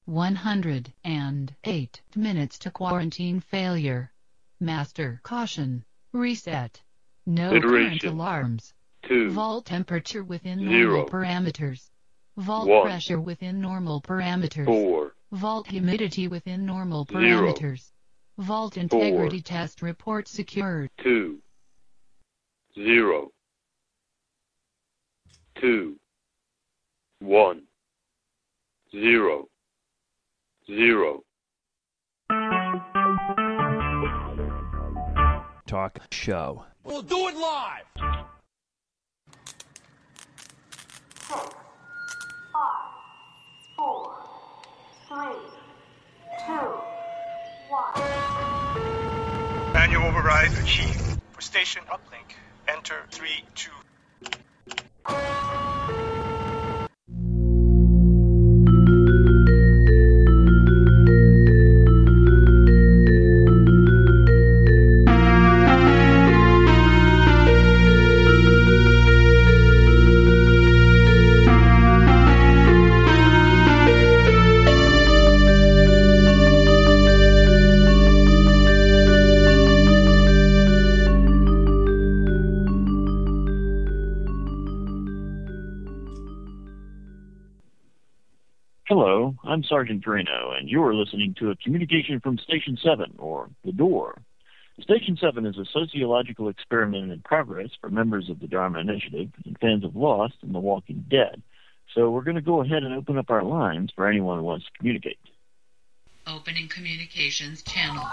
108 minutes to quarantine failure. Master caution. Reset. No current alarms. 2. Vault temperature within 0. normal parameters. Vault 1. pressure within normal parameters. 4. Vault humidity within normal 0. parameters. Vault integrity 4. test report secured. 2. 0. 2. 1. 0. 0. Talk show. We'll do it live! 6, 5, 4, 3, 2, 1. Manual override achieved. For station uplink, enter 3, 2. Hello, I'm Sergeant Drano, and you're listening to a communication from Station 7, or The Door. Station 7 is a sociological experiment in progress for members of the Dharma Initiative and fans of Lost and The Walking Dead. So we're going to go ahead and open up our lines for anyone who wants to communicate. Opening communications channel.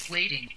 Waiting.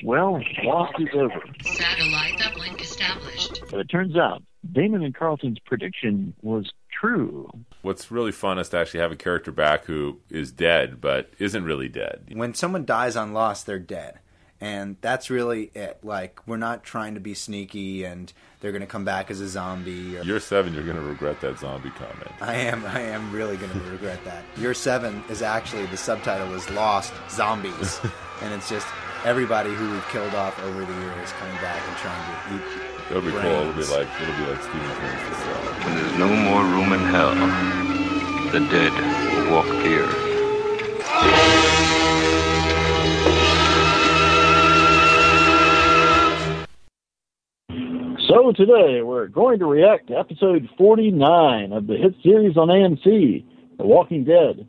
Well, Lost is over. Satellite uplink established. But it turns out Damon and Carlton's prediction was true. What's really fun is to actually have a character back who is dead, but isn't really dead. When someone dies on Lost, they're dead. And that's really it. Like, we're not trying to be sneaky and they're going to come back as a zombie. Year 7, you're going to regret that zombie comment. I am really going to regret that. Year 7 is actually, the subtitle is Lost Zombies. And it's just everybody who we've killed off over the years coming back and trying to eat It'll be brains. cool. It'll be like Stephen King's. When there's no more room in hell, the dead will walk here. So today we're going to react to episode 49 of the hit series on AMC, The Walking Dead.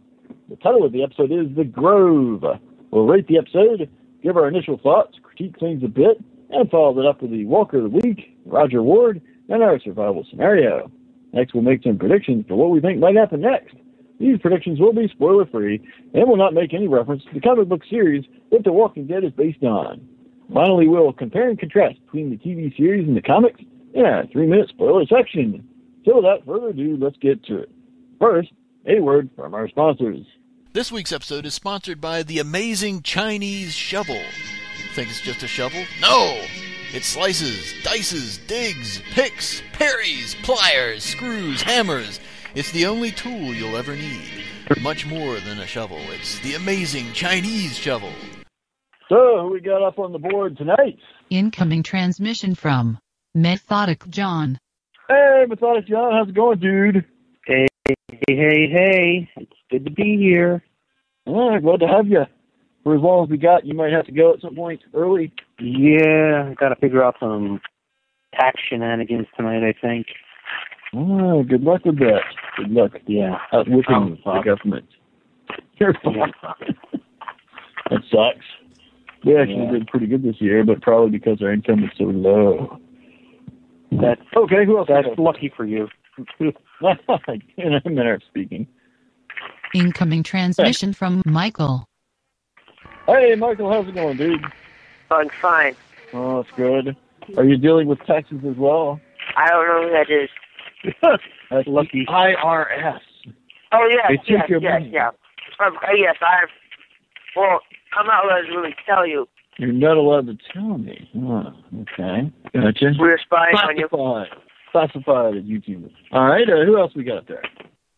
The title of the episode is The Grove. We'll rate the episode, give our initial thoughts, critique things a bit, and follow it up with the Walker of the Week, Roger Ward, and our survival scenario. Next, we'll make some predictions for what we think might happen next. These predictions will be spoiler-free and will not make any reference to the comic book series that The Walking Dead is based on. Finally, we'll compare and contrast between the TV series and the comics in our 3-minute spoiler section. So without further ado, let's get to it. First, a word from our sponsors. This week's episode is sponsored by the amazing Chinese shovel. Think it's just a shovel? No! It slices, dices, digs, picks, parries, pliers, screws, hammers. It's the only tool you'll ever need. Much more than a shovel. It's the amazing Chinese shovel. So, who we got up on the board tonight? Incoming transmission from Methodic John. Hey, Methodic John, how's it going, dude? Hey. It's good to be here. Glad to have you. For as long as we got, you might have to go at some point early. Yeah, I got to figure out some tax shenanigans tonight, I think. Oh, good luck with that. Good luck. Yeah. Outwitting the government. You're fine. That sucks. We actually did pretty good this year, but probably because our income is so low. That's okay. Who else? That's lucky for you. In a manner of speaking. Incoming transmission from Michael. Hey, Michael, how's it going, dude? I'm fine. Oh, that's good. Are you dealing with taxes as well? I don't know who that is. That's lucky. IRS. Oh, yes, They took your money. yes. Well, I'm not allowed to really tell you. You're not allowed to tell me. Oh, okay. Gotcha. We're spying on you. Classified as YouTubers. All right, who else we got there?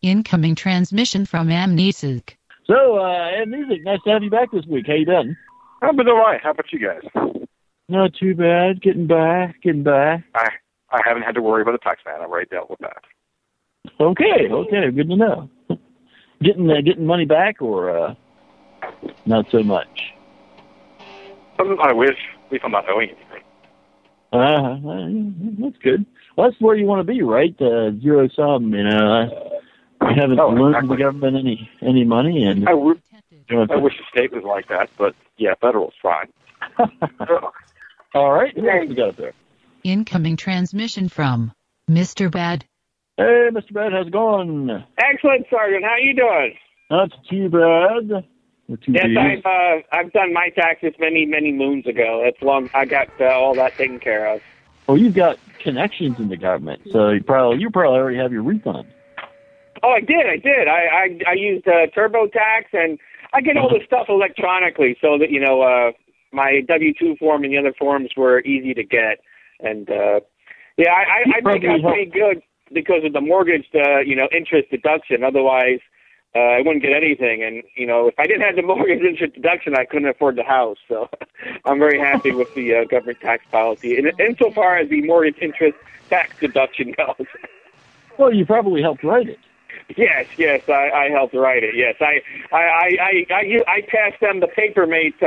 Incoming transmission from Amnesic. So, Amnesic, nice to have you back this week. How you been? I've been all right. How about you guys? Not too bad. Getting by. I haven't had to worry about the tax man. I've already dealt with that. Okay, good to know. Getting money back or not so much? I wish. At least I'm not owing anything. That's good. Well, that's where you want to be, right? Zero sum, you know. I haven't loaned the government any money, and I wish the state was like that, but yeah, federal's fine. All right, who else we got up there? Incoming transmission from Mr. Bad. Hey, Mr. Bad, how's it going? Excellent, Sergeant. How you doing? Not too bad. Yes, I've done my taxes many moons ago. That's long. I got all that taken care of. Oh, you've got connections in the government, so you probably already have your refund. Oh, I did. I used TurboTax, and I get all the stuff electronically, so that my W-2 form and the other forms were easy to get. And I think I'm pretty good because of the mortgage, interest deduction. Otherwise, I wouldn't get anything. And if I didn't have the mortgage interest deduction, I couldn't afford the house. So I'm very happy with the government tax policy, and insofar as the mortgage interest tax deduction goes. Well, you probably helped write it. Yes, I helped write it. Yes, I passed them the Papermate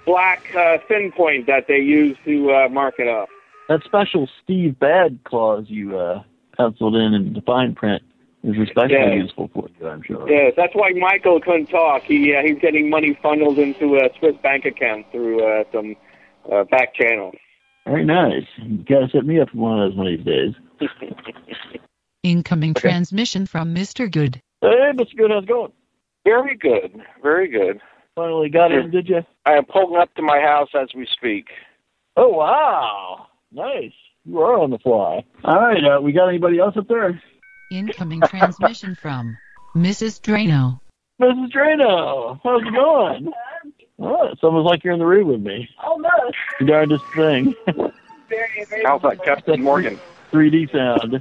black thin point that they use to mark it up. That special Steve Bad clause you penciled in the fine print is especially useful for you, I'm sure. Yes, that's why Michael couldn't talk. He's getting money funneled into a Swiss bank account through some back channel. Very nice. You gotta set me up for one of those days. Incoming transmission from Mr. Good. Hey, Mr. Good, how's it going? Very good. Very good. Finally got in, did you? I am pulling up to my house as we speak. Oh, wow. Nice. You are on the fly. All right, we got anybody else up there? Incoming transmission from Mrs. Drano. Mrs. Drano, how's it going? Oh, it's almost like you're in the room with me. Almost. The darndest thing. Very, very. How's that Captain Morgan? 3D sound.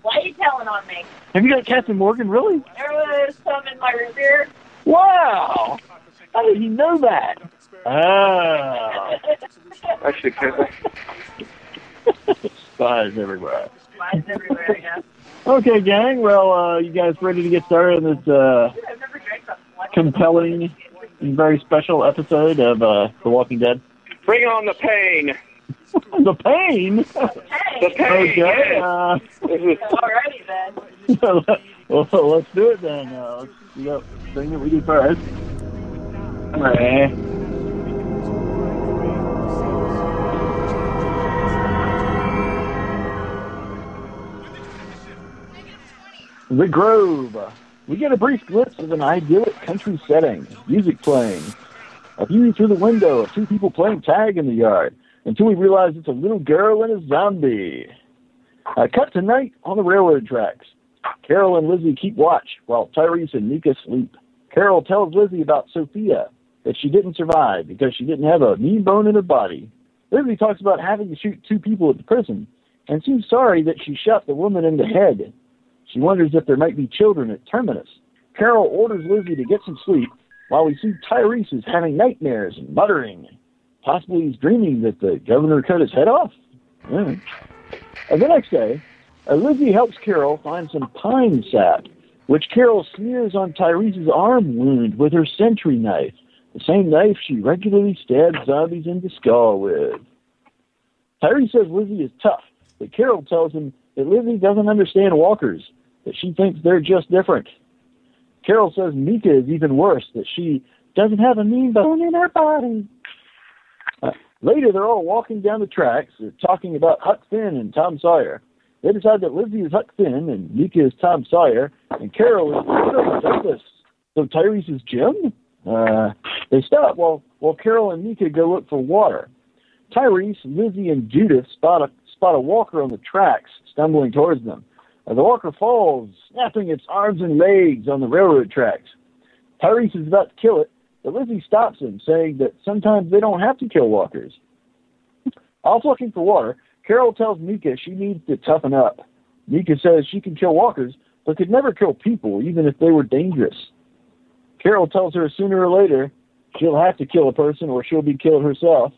Why are you telling on me? Have you got Captain Morgan, really? There was some in my root beer. Wow! How did he know that? Ah. Actually, Spies everywhere. Spies everywhere, yeah. Okay, gang. Well, you guys ready to get started on this compelling and very special episode of The Walking Dead? Bring on the pain. The pain? The pain, okay. yes. Alrighty then. Well, let's do it then. Let's do that thing that we do first. The Grove. We get a brief glimpse of an idyllic country setting, music playing, a view through the window of two people playing tag in the yard, until we realize it's a little girl and a zombie. Cut to night on the railroad tracks. Carol and Lizzie keep watch while Tyrese and Mika sleep. Carol tells Lizzie about Sophia, that she didn't survive because she didn't have a mean bone in her body. Lizzie talks about having to shoot two people at the prison, and seems sorry that she shot the woman in the head. She wonders if there might be children at Terminus. Carol orders Lizzie to get some sleep, while we see Tyrese is having nightmares and muttering. Possibly he's dreaming that the governor cut his head off. Yeah. The next day, Lizzie helps Carol find some pine sap, which Carol smears on Tyrese's arm wound with her sentry knife, the same knife she regularly stabs zombies in the skull with. Tyrese says Lizzie is tough, but Carol tells him that Lizzie doesn't understand walkers, that she thinks they're just different. Carol says Mika is even worse, that she doesn't have a mean bone in her body. Later, they're all walking down the tracks, talking about Huck Finn and Tom Sawyer. They decide that Lizzie is Huck Finn and Mika is Tom Sawyer, and Carol is the Douglas. So Tyrese is Jim? They stop while Carol and Mika go look for water. Tyrese, Lizzie, and Judith spot a walker on the tracks, stumbling towards them. The walker falls, snapping its arms and legs on the railroad tracks. Tyrese is about to kill it, but Lizzie stops him, saying that sometimes they don't have to kill walkers. Off looking for water, Carol tells Mika she needs to toughen up. Mika says she can kill walkers, but could never kill people, even if they were dangerous. Carol tells her sooner or later she'll have to kill a person or she'll be killed herself.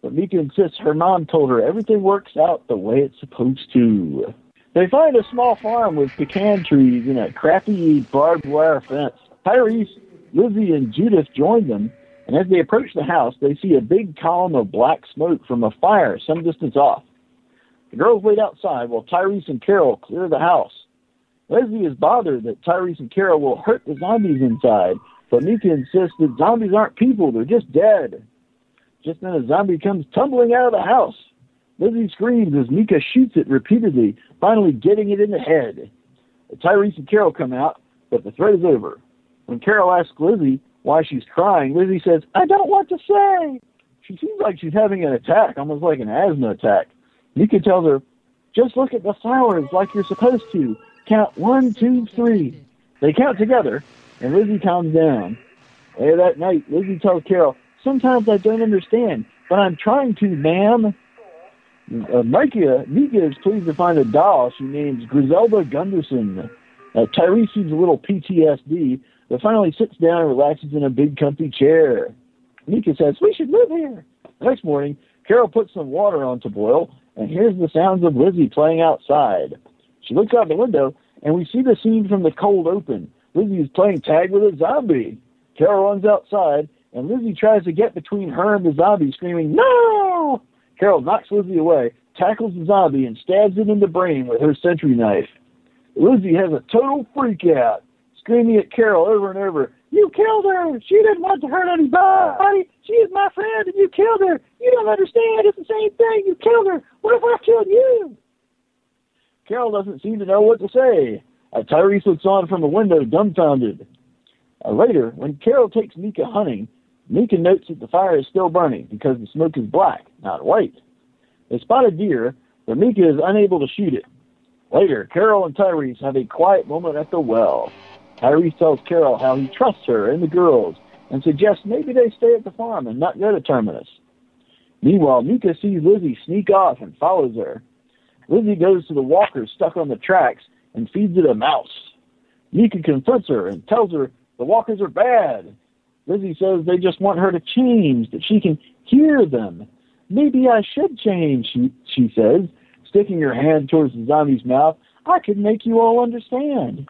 But Mika insists her mom told her everything works out the way it's supposed to. They find a small farm with pecan trees and a crappy barbed wire fence. Tyrese, Lizzie, and Judith join them, and as they approach the house, they see a big column of black smoke from a fire some distance off. The girls wait outside while Tyrese and Carol clear the house. Lizzie is bothered that Tyrese and Carol will hurt the zombies inside, but Mika insists that zombies aren't people, they're just dead. Just then a zombie comes tumbling out of the house. Lizzie screams as Mika shoots it repeatedly, finally getting it in the head. Tyrese and Carol come out, but the threat is over. When Carol asks Lizzie why she's crying, Lizzie says, "I don't want to say." She seems like she's having an attack, almost like an asthma attack. Mika tells her, "Just look at the flowers like you're supposed to. Count 1, 2, 3. They count together, and Lizzie calms down. Later that night, Lizzie tells Carol, "Sometimes I don't understand, but I'm trying to, ma'am." Mika is pleased to find a doll she names Griselda Gunderson. Tyrese sees a little PTSD, but finally sits down and relaxes in a big comfy chair. Mika says, "We should live here." The next morning, Carol puts some water on to boil and hears the sounds of Lizzie playing outside. She looks out the window, and we see the scene from the cold open. Lizzie is playing tag with a zombie. Carol runs outside, and Lizzie tries to get between her and the zombie, screaming, "No!" Carol knocks Lizzie away, tackles the zombie, and stabs it in the brain with her sentry knife. Lizzie has a total freak out, screaming at Carol over and over, "You killed her! She didn't want to hurt anybody! She is my friend, and you killed her! You don't understand! It's the same thing! You killed her! What if I killed you?" Carol doesn't seem to know what to say. Tyrese looks on from the window, dumbfounded. Later, when Carol takes Mika hunting, Mika notes that the fire is still burning because the smoke is black, not white. They spot a deer, but Mika is unable to shoot it. Later, Carol and Tyrese have a quiet moment at the well. Tyrese tells Carol how he trusts her and the girls and suggests maybe they stay at the farm and not go to Terminus. Meanwhile, Mika sees Lizzie sneak off and follows her. Lizzie goes to the walker stuck on the tracks and feeds it a mouse. Mika confronts her and tells her the walkers are bad. Lizzie says they just want her to change, that she can hear them. "Maybe I should change," she says, sticking her hand towards the zombie's mouth. "I could make you all understand."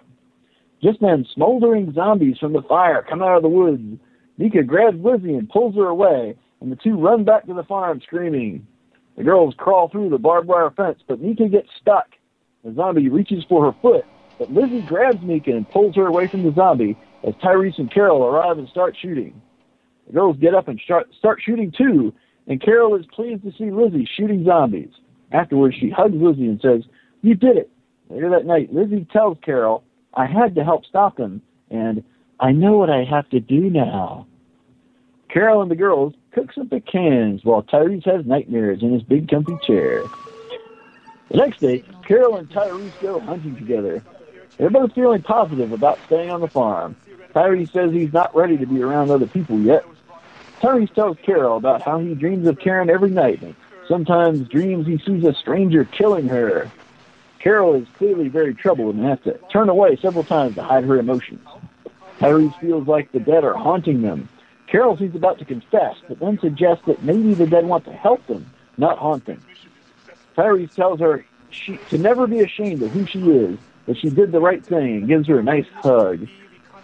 Just then, smoldering zombies from the fire come out of the woods. Mika grabs Lizzie and pulls her away, and the two run back to the farm screaming. The girls crawl through the barbed wire fence, but Mika gets stuck. The zombie reaches for her foot, but Lizzie grabs Mika and pulls her away from the zombie as Tyrese and Carol arrive and start shooting. The girls get up and start shooting too, and Carol is pleased to see Lizzie shooting zombies. Afterwards, she hugs Lizzie and says, "You did it." Later that night, Lizzie tells Carol, "I had to help stop them, and I know what I have to do now." Carol and the girls cook some pecans while Tyrese has nightmares in his big comfy chair. The next day, Carol and Tyrese go hunting together. They're both feeling positive about staying on the farm. Tyrese says he's not ready to be around other people yet. Tyrese tells Carol about how he dreams of Karen every night, and sometimes dreams he sees a stranger killing her. Carol is clearly very troubled and has to turn away several times to hide her emotions. Tyrese feels like the dead are haunting them. Carol seems about to confess, but then suggests that maybe the dead want to help them, not haunt them. Tyrese tells her to never be ashamed of who she is, that she did the right thing, and gives her a nice hug.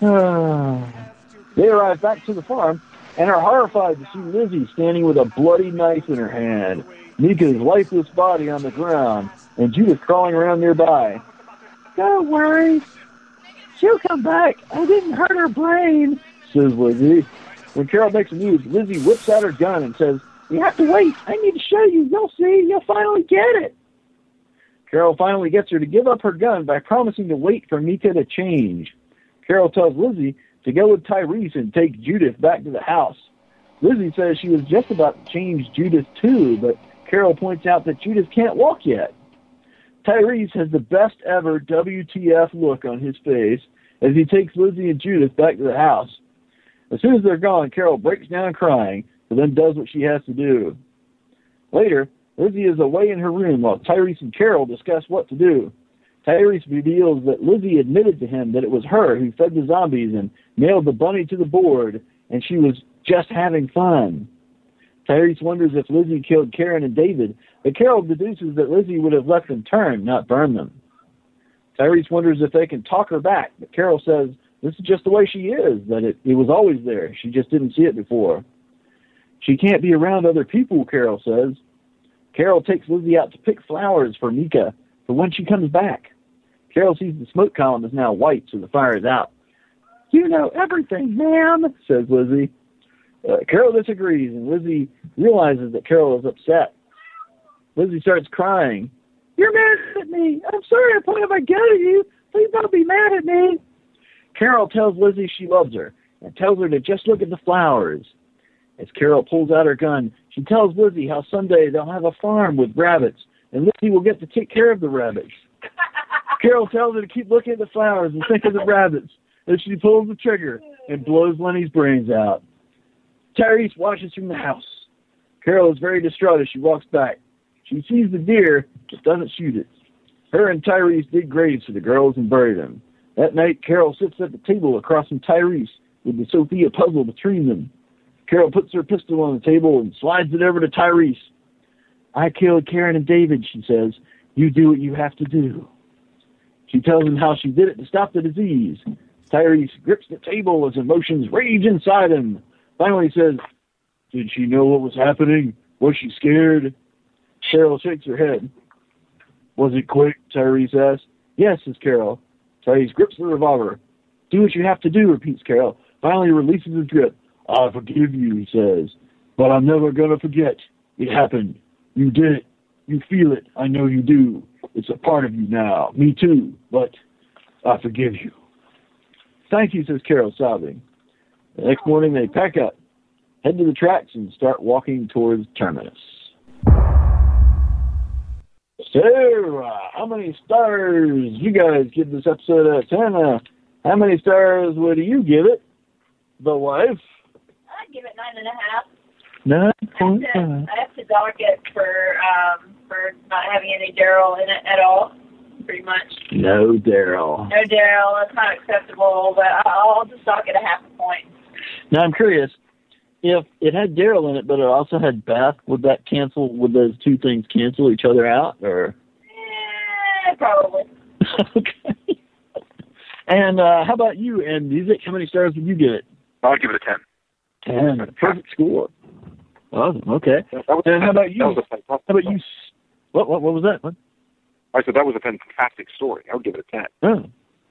They arrive back to the farm and are horrified to see Lizzie standing with a bloody knife in her hand, Mika's lifeless body on the ground, and Judith crawling around nearby. "Don't worry. She'll come back. I didn't hurt her brain," says Lizzie. When Carol makes a move, Lizzie whips out her gun and says, "You have to wait. I need to show you. You'll see. You'll finally get it." Carol finally gets her to give up her gun by promising to wait for Mika to change. Carol tells Lizzie to go with Tyrese and take Judith back to the house. Lizzie says she was just about to change Judith too, but Carol points out that Judith can't walk yet. Tyrese has the best ever WTF look on his face as he takes Lizzie and Judith back to the house. As soon as they're gone, Carol breaks down crying, but then does what she has to do. Later, Lizzie is away in her room while Tyrese and Carol discuss what to do. Tyrese reveals that Lizzie admitted to him that it was her who fed the zombies and nailed the bunny to the board, and she was just having fun. Tyrese wonders if Lizzie killed Karen and David, but Carol deduces that Lizzie would have let them turn, not burn them. Tyrese wonders if they can talk her back, but Carol says this is just the way she is, that it was always there. She just didn't see it before. She can't be around other people, Carol says. Carol takes Lizzie out to pick flowers for Mika for when she comes back. Carol sees the smoke column is now white, so the fire is out. You know everything, ma'am, says Lizzie. Carol disagrees, and Lizzie realizes that Carol is upset. Lizzie starts crying. You're mad at me. I'm sorry I pointed my gun at you. Please don't be mad at me. Carol tells Lizzie she loves her and tells her to just look at the flowers. As Carol pulls out her gun, she tells Lizzie how someday they'll have a farm with rabbits, and Lizzie will get to take care of the rabbits. Carol tells her to keep looking at the flowers and think of the rabbits as she pulls the trigger and blows Lenny's brains out. Tyrese watches from the house. Carol is very distraught as she walks back. She sees the deer, but doesn't shoot it. Her and Tyrese dig graves for the girls and bury them. That night, Carol sits at the table across from Tyrese with the Sophia puzzle between them. Carol puts her pistol on the table and slides it over to Tyrese. I killed Karen and David, she says. You do what you have to do. She tells him how she did it to stop the disease. Tyrese grips the table as emotions rage inside him. Finally says, did she know what was happening? Was she scared? Carol shakes her head. Was it quick? Tyrese asks. Yes, says Carol. Tyrese grips the revolver. Do what you have to do, repeats Carol. Finally releases his grip. I forgive you, he says. But I'm never going to forget. It happened. You did it. You feel it. I know you do. It's a part of you now. Me too. But I forgive you. Thank you, says Carol, sobbing. The next morning they pack up, head to the tracks, and start walking towards Terminus. So, how many stars you guys give this episode out of 10? How many stars would you give it? The wife? I'd give it 9.5. 9.5. I have to dock it for not having any Daryl in it at all, pretty much. No Daryl. No Daryl, that's not acceptable, but I'll just dock it a half a point. Now I'm curious, if it had Daryl in it, but it also had Beth, would those two things cancel each other out, or? Probably. Okay. And how about you, and Music? How many stars would you give it? I'll give it a 10. 10. Perfect score. Awesome. Okay. And how about you? What was that? What? I said that was a fantastic story. I would give it a 10. Oh.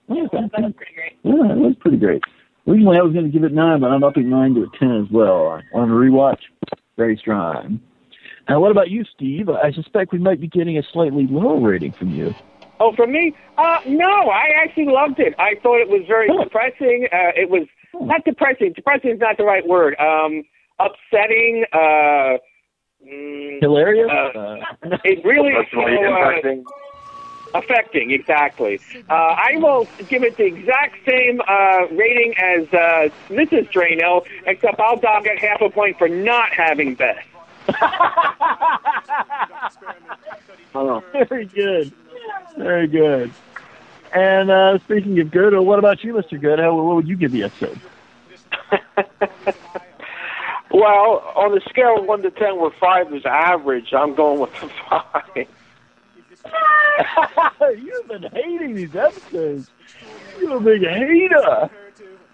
Yeah, that was pretty great. Yeah, that was pretty great. Originally, I was going to give it 9, but I'm upping mine to a 10 as well. On a rewatch, very strong. Now, what about you, Steve? I suspect we might be getting a slightly lower rating from you. Oh, from me? No, I actually loved it. I thought it was very depressing. It was not depressing. Depressing is not the right word. Upsetting. Hilarious? It really affecting, exactly. I will give it the exact same rating as Mrs. Drano, except I'll dog it half a point for not having Beth. Very good. Very good. And speaking of good, what about you, Mr. Good? What would you give the episode? Well, on the scale of 1 to 10, where 5 is average, I'm going with a 5. You've been hating these episodes. You're a big hater.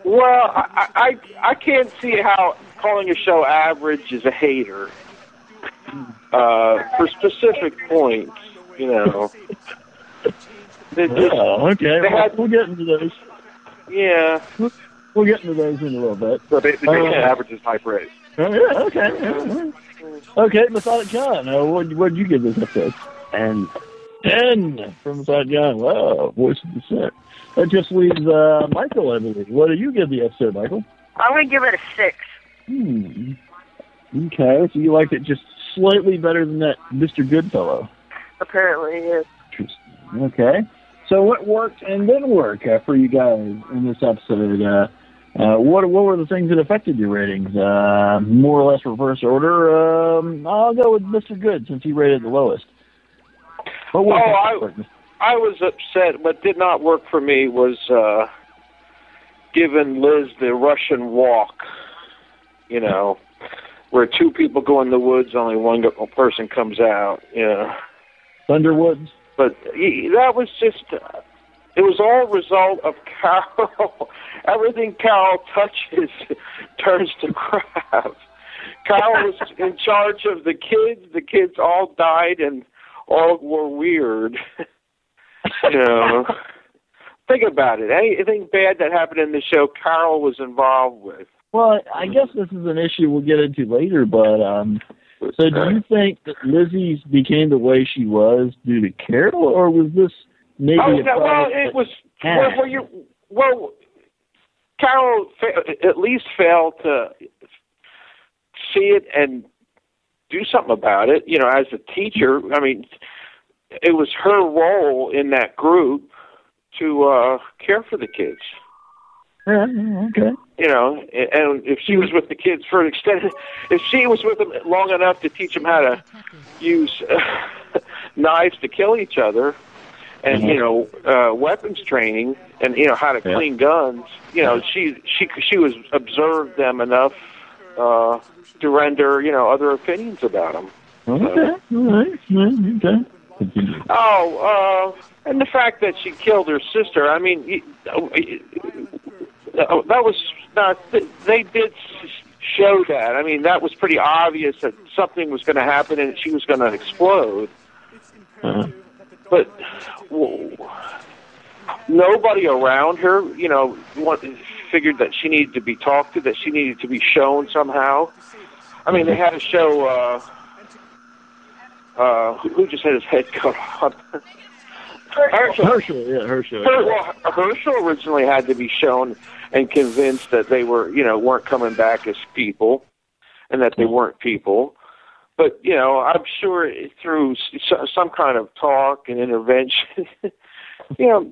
Well, I can't see how calling a show average is a hater. For specific points, you know. Okay. We'll get into those. Yeah. We'll get into those in a little bit. So basically, average is high praise. Oh, yeah, okay. Yeah. Okay, Methodic John, what'd you give this episode? 10 from Methodic John. Wow, voice of dissent. That just leaves Michael, I believe. What do you give the episode, Michael? I'm going to give it a 6. Okay, so you liked it just slightly better than that Mr. Goodfellow. Apparently, yes. Interesting. Okay. So what worked and didn't work for you guys in this episode? What were the things that affected your ratings? More or less reverse order. I'll go with Mr. Good since he rated the lowest. I was upset. What did not work for me was giving Liz the Russian walk, you know, where 2 people go in the woods, only one person comes out, you know. Thunderwoods? But that was just, It was all a result of Carol. Everything Carol touches turns to crap. Carol was in charge of the kids. The kids all died and all were weird. Think about it. Anything bad that happened in the show, Carol was involved with. Well, I guess this is an issue we'll get into later, but so do you think that Lizzie became the way she was due to Carol, or was this maybe Carol at least failed to see it and do something about it. As a teacher, I mean, it was her role in that group to care for the kids. Okay. And if she was with the kids for an extended, if she was with them long enough to teach them how to use knives to kill each other, and weapons training, and how to clean guns, she was observed them enough to render other opinions about them. Okay. All right. Okay. Continue. And the fact that she killed her sister, I mean, that was not. They did show that. I mean, that was pretty obvious that something was going to happen and she was going to explode. But nobody around her, figured that she needed to be talked to, that she needed to be shown somehow. I mean, they had to show. Who just had his head cut off? Herschel. Herschel originally had to be shown and convinced that they were, weren't coming back as people, and that they weren't people. But I'm sure through some kind of talk and intervention, you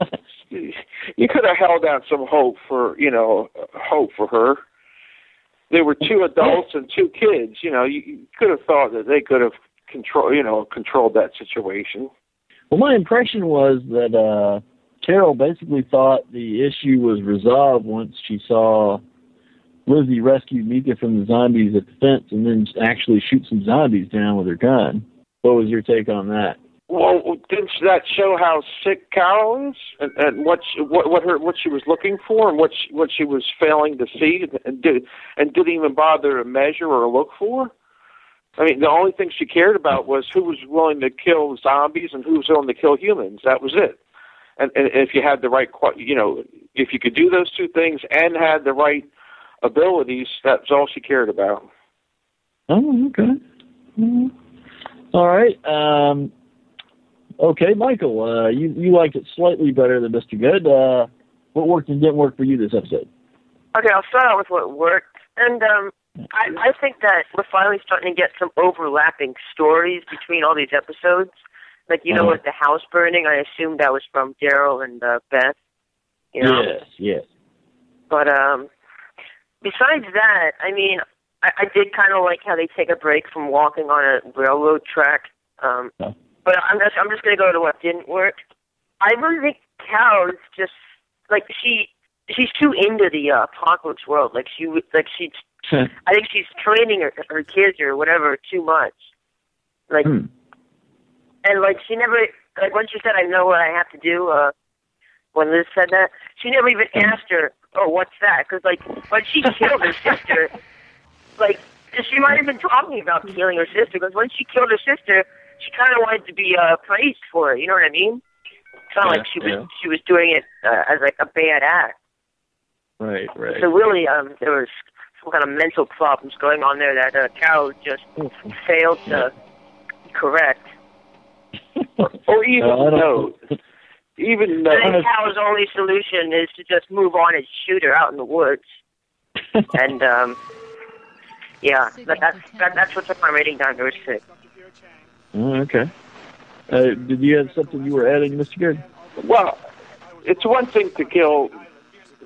could have held out some hope for her. There were 2 adults and 2 kids. You could have thought that they could have controlled that situation. Well, my impression was that Carol basically thought the issue was resolved once she saw Lizzie rescue Mika from the zombies at the fence and then actually shoot some zombies down with her gun. What was your take on that? Well, didn't that show how sick Carol is, and what she was looking for, and what she was failing to see, and didn't even bother to measure or look for? I mean, the only thing she cared about was who was willing to kill zombies and who was willing to kill humans. That was it. And if you had the right, if you could do those 2 things and had the right abilities, that's all she cared about. Oh, okay. Mm-hmm. All right. Okay, Michael, you liked it slightly better than Mr. Good. What worked and didn't work for you this episode? Okay, I'll start out with what worked. And I think that we're finally starting to get some overlapping stories between all these episodes. Like, with the house burning, I assumed that was from Daryl and Beth. Yes. But besides that, I mean, I did kind of like how they take a break from walking on a railroad track. But I'm just going to go to what didn't work. I really think Carol is just, like, she's too into the apocalypse world. I think she's training her kids or whatever too much. And, she never, when she said, I know what I have to do, when Liz said that, she never even asked her, oh, what's that? Because, when she killed her sister, she might have been talking about killing her sister, because when she killed her sister, she kind of wanted to be praised for it, you know what I mean? It's not like she was doing it as, a bad act. Right. So really, there was some kind of mental problems going on there that Carol just failed to correct. Or even note. I think Carol's only solution is to just move on and shoot her out in the woods. And, that's what took my rating down to a 6. Okay. Did you have something you were adding, Mr. Good? Well, it's one thing to kill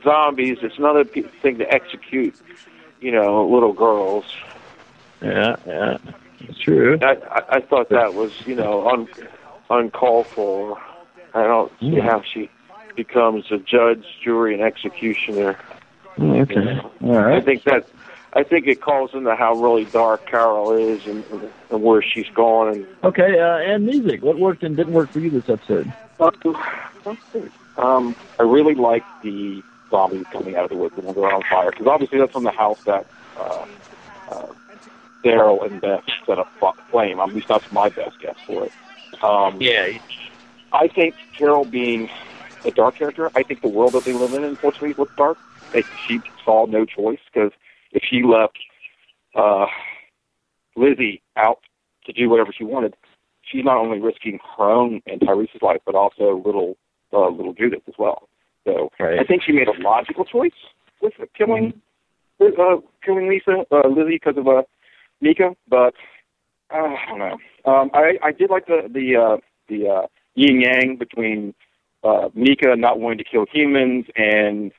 zombies. It's another thing to execute, little girls. Yeah, it's true. I thought that was, uncalled for. I don't see how she becomes a judge, jury, and executioner. Okay. All right. I think it calls into how really dark Carol is and where she's gone. Okay, and music. What worked and didn't work for you this episode? I really like the zombies coming out of the woods when they're on fire, because obviously that's from the house that Daryl and Beth set up flame. At least that's my best guess for it. I think Carol being a dark character, I think the world that they live in, unfortunately, looks dark. She saw no choice, because if she left Lizzie out to do whatever she wanted, she's not only risking her own and Tyrese's life, but also little Judith as well. So I think she made a logical choice with killing Lizzie because of Mika, but I don't know. I did like the yin yang between Mika not wanting to kill humans and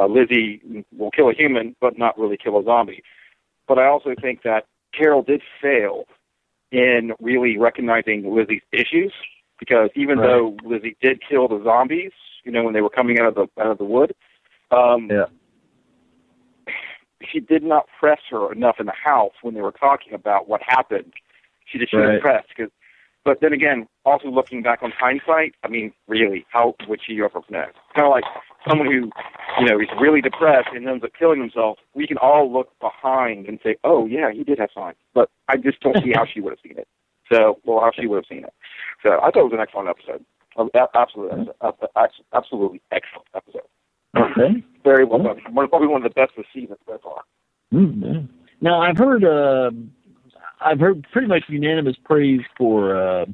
Lizzie will kill a human but not really kill a zombie. But I also think that Carol did fail in really recognizing Lizzie's issues, because even though Lizzie did kill the zombies, when they were coming out of the wood, she did not press her enough in the house when they were talking about what happened. She just should have pressed. But then again, also looking back on hindsight, I mean, really, how would she ever know? It's kind of like someone who, is really depressed and ends up killing himself. We can all look behind and say, oh, yeah, he did have signs. But I just don't see how she would have seen it. How she would have seen it. So I thought it was an excellent episode. Absolutely excellent episode. Okay. Very well done. Probably one of the best this season so far. Mm-hmm. Now, I've heard pretty much unanimous praise for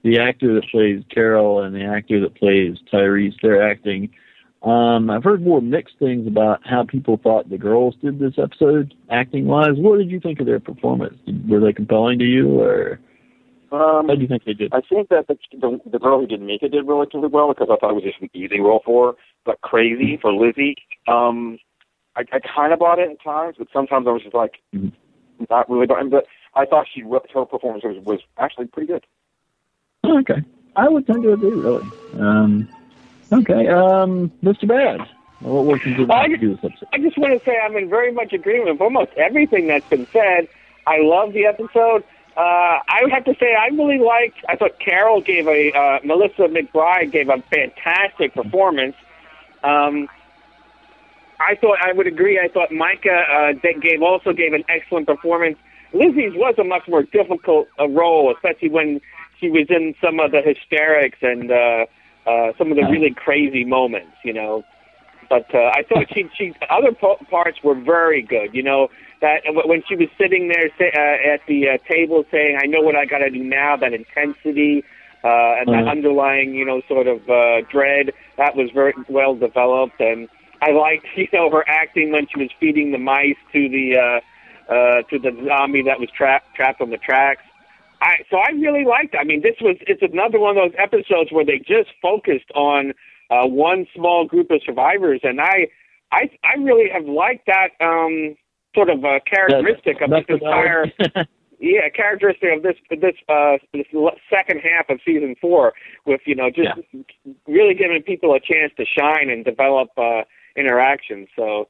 the actor that plays Carol and the actor that plays Tyrese. Their acting. I've heard more mixed things about how people thought the girls did this episode, acting-wise. What did you think of their performance? Were they compelling to you, or how do you think they did? I think that the girl who did Mika did relatively well, because I thought it was just an easy role for her, but crazy for Lizzie. I kind of bought it at times, but sometimes I was just like, not really buying. But I thought her performance was actually pretty good. Okay. I would tend to agree, really. Okay. Mr. Bad, what can you do this episode? I just want to say I'm in very much agreement with almost everything that's been said. I love the episode. I would have to say I thought Carol gave Melissa McBride gave a fantastic performance. I would agree. I thought Micah also gave an excellent performance. Lizzie's was a much more difficult role, especially when she was in some of the hysterics and some of the really crazy moments, But I thought she other parts were very good, that when she was sitting there at the table saying, I know what I got to do now, that intensity and that underlying, sort of dread, that was very well developed. And I liked, her acting when she was feeding the mice to the zombie that was trapped on the tracks. So I really liked it. I mean, it's another one of those episodes where they just focused on one small group of survivors, and I really have liked that sort of characteristic of this entire characteristic of this second half of season 4, with really giving people a chance to shine and develop interactions. So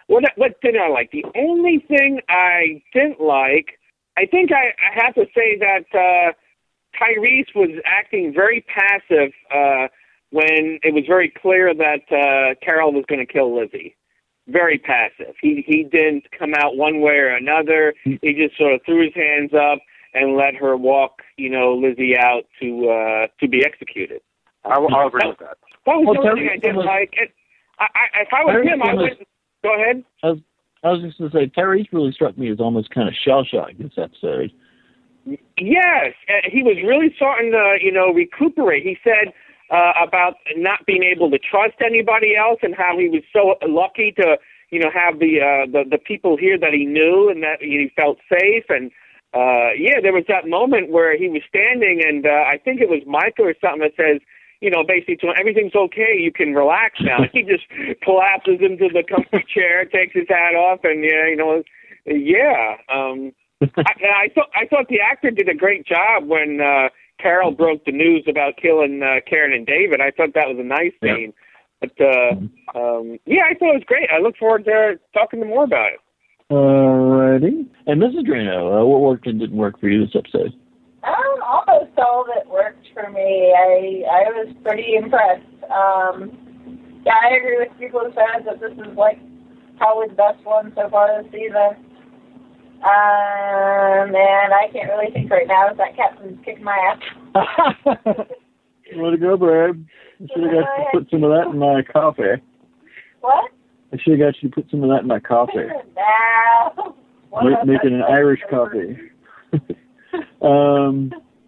what did I like? The only thing I didn't like, I think I have to say that Tyrese was acting very passive when it was very clear that Carol was going to kill Lizzie. Very passive. He didn't come out one way or another. He just sort of threw his hands up and let her walk, Lizzie out to be executed. I'll agree with that. That was the only thing I didn't like. If I was him, I would. Go ahead. I was just going to say, Tyrese really struck me as almost kind of shell-shocked this episode. Yes, he was really starting to, recuperate. He said about not being able to trust anybody else, and how he was so lucky to, have the people here that he knew and that he felt safe. And there was that moment where he was standing, and I think it was Micah or something that says, basically, everything's okay, you can relax now. He just collapses into the comfy chair, takes his hat off, and I thought the actor did a great job when Carol broke the news about killing Karen and David. I thought that was a nice scene. But I thought it was great. I look forward to talking to more about it. Alrighty. And Mrs. Drano, what worked and didn't work for you this episode? Almost all of it worked for for me. I was pretty impressed. Yeah, I agree with people who said that this is like probably the best one so far this season. And I can't really think right now if that captain's kicking my ass. Way to go, Brad. I should have got you to put some of that in my coffee. What? I should have got you to put some of that in my coffee. No. Making an Irish coffee.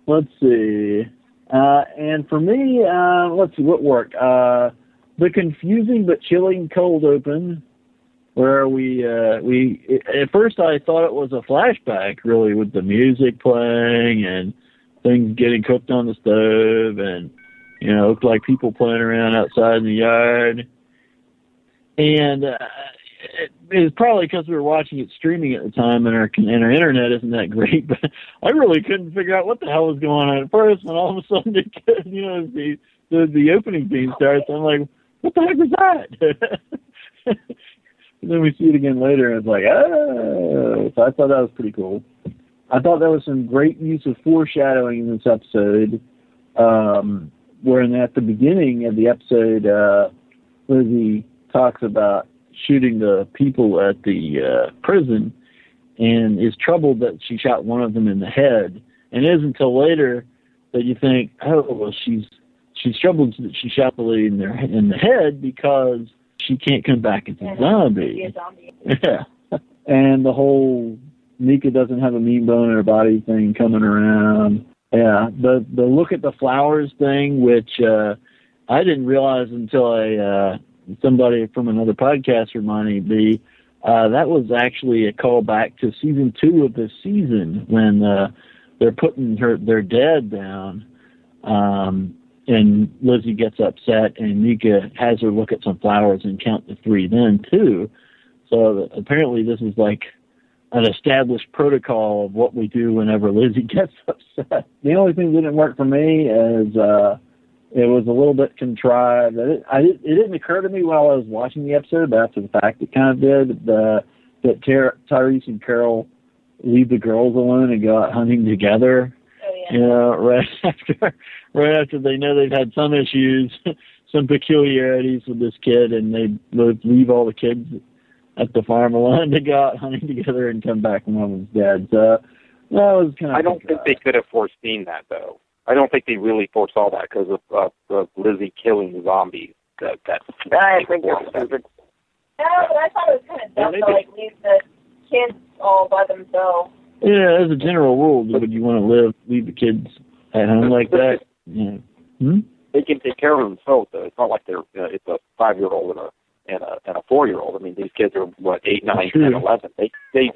Let's see. And for me, let's see, what worked? The confusing but chilling cold open, where we at first I thought it was a flashback, really, with the music playing and things getting cooked on the stove, and it looked like people playing around outside in the yard. And it was probably because we were watching it streaming at the time, and our internet isn't that great. But I really couldn't figure out what the hell was going on at first. And all of a sudden, the opening theme starts. I'm like, what the heck was that? And then we see it again later, and it's like, oh. So I thought that was pretty cool. I thought there was some great use of foreshadowing in this episode, wherein at the beginning of the episode, Lizzie talks about shooting the people at the prison and is troubled that she shot one of them in the head. And it isn't until later that you think, oh, well, she's troubled that she shot the lady in the head because she can't come back as a zombie. Yeah. And the whole Nika doesn't have a mean bone in her body thing coming around. Yeah. The look at the flowers thing, which I didn't realize until somebody from another podcast reminded me, that was actually a callback to season 2 of this season when they're putting their dad down, and Lizzie gets upset, and Nika has her look at some flowers and count to 3 then too. So apparently this is like an established protocol of what we do whenever Lizzie gets upset. The only thing that didn't work for me is it was a little bit contrived. It didn't occur to me while I was watching the episode, but after the fact, it kind of did. That Tyrese and Carol leave the girls alone and go out hunting together. Oh, yeah. Right after they know they've had some issues, some peculiarities with this kid, and they leave all the kids at the farm alone to go out hunting together and come back when one was dead. So that was kind of. I don't think they could have foreseen that, though. I don't think they really foresaw that because of Lizzie killing the zombies. I think it's stupid. No, but I thought it was kind of dumb to leave the kids all by themselves. Yeah, as a general rule, would you want to leave the kids at home like that? Yeah. They can take care of themselves, though. It's not like it's a 5-year-old and a 4-year-old. I mean, these kids are 8, 9, 10, 11. They can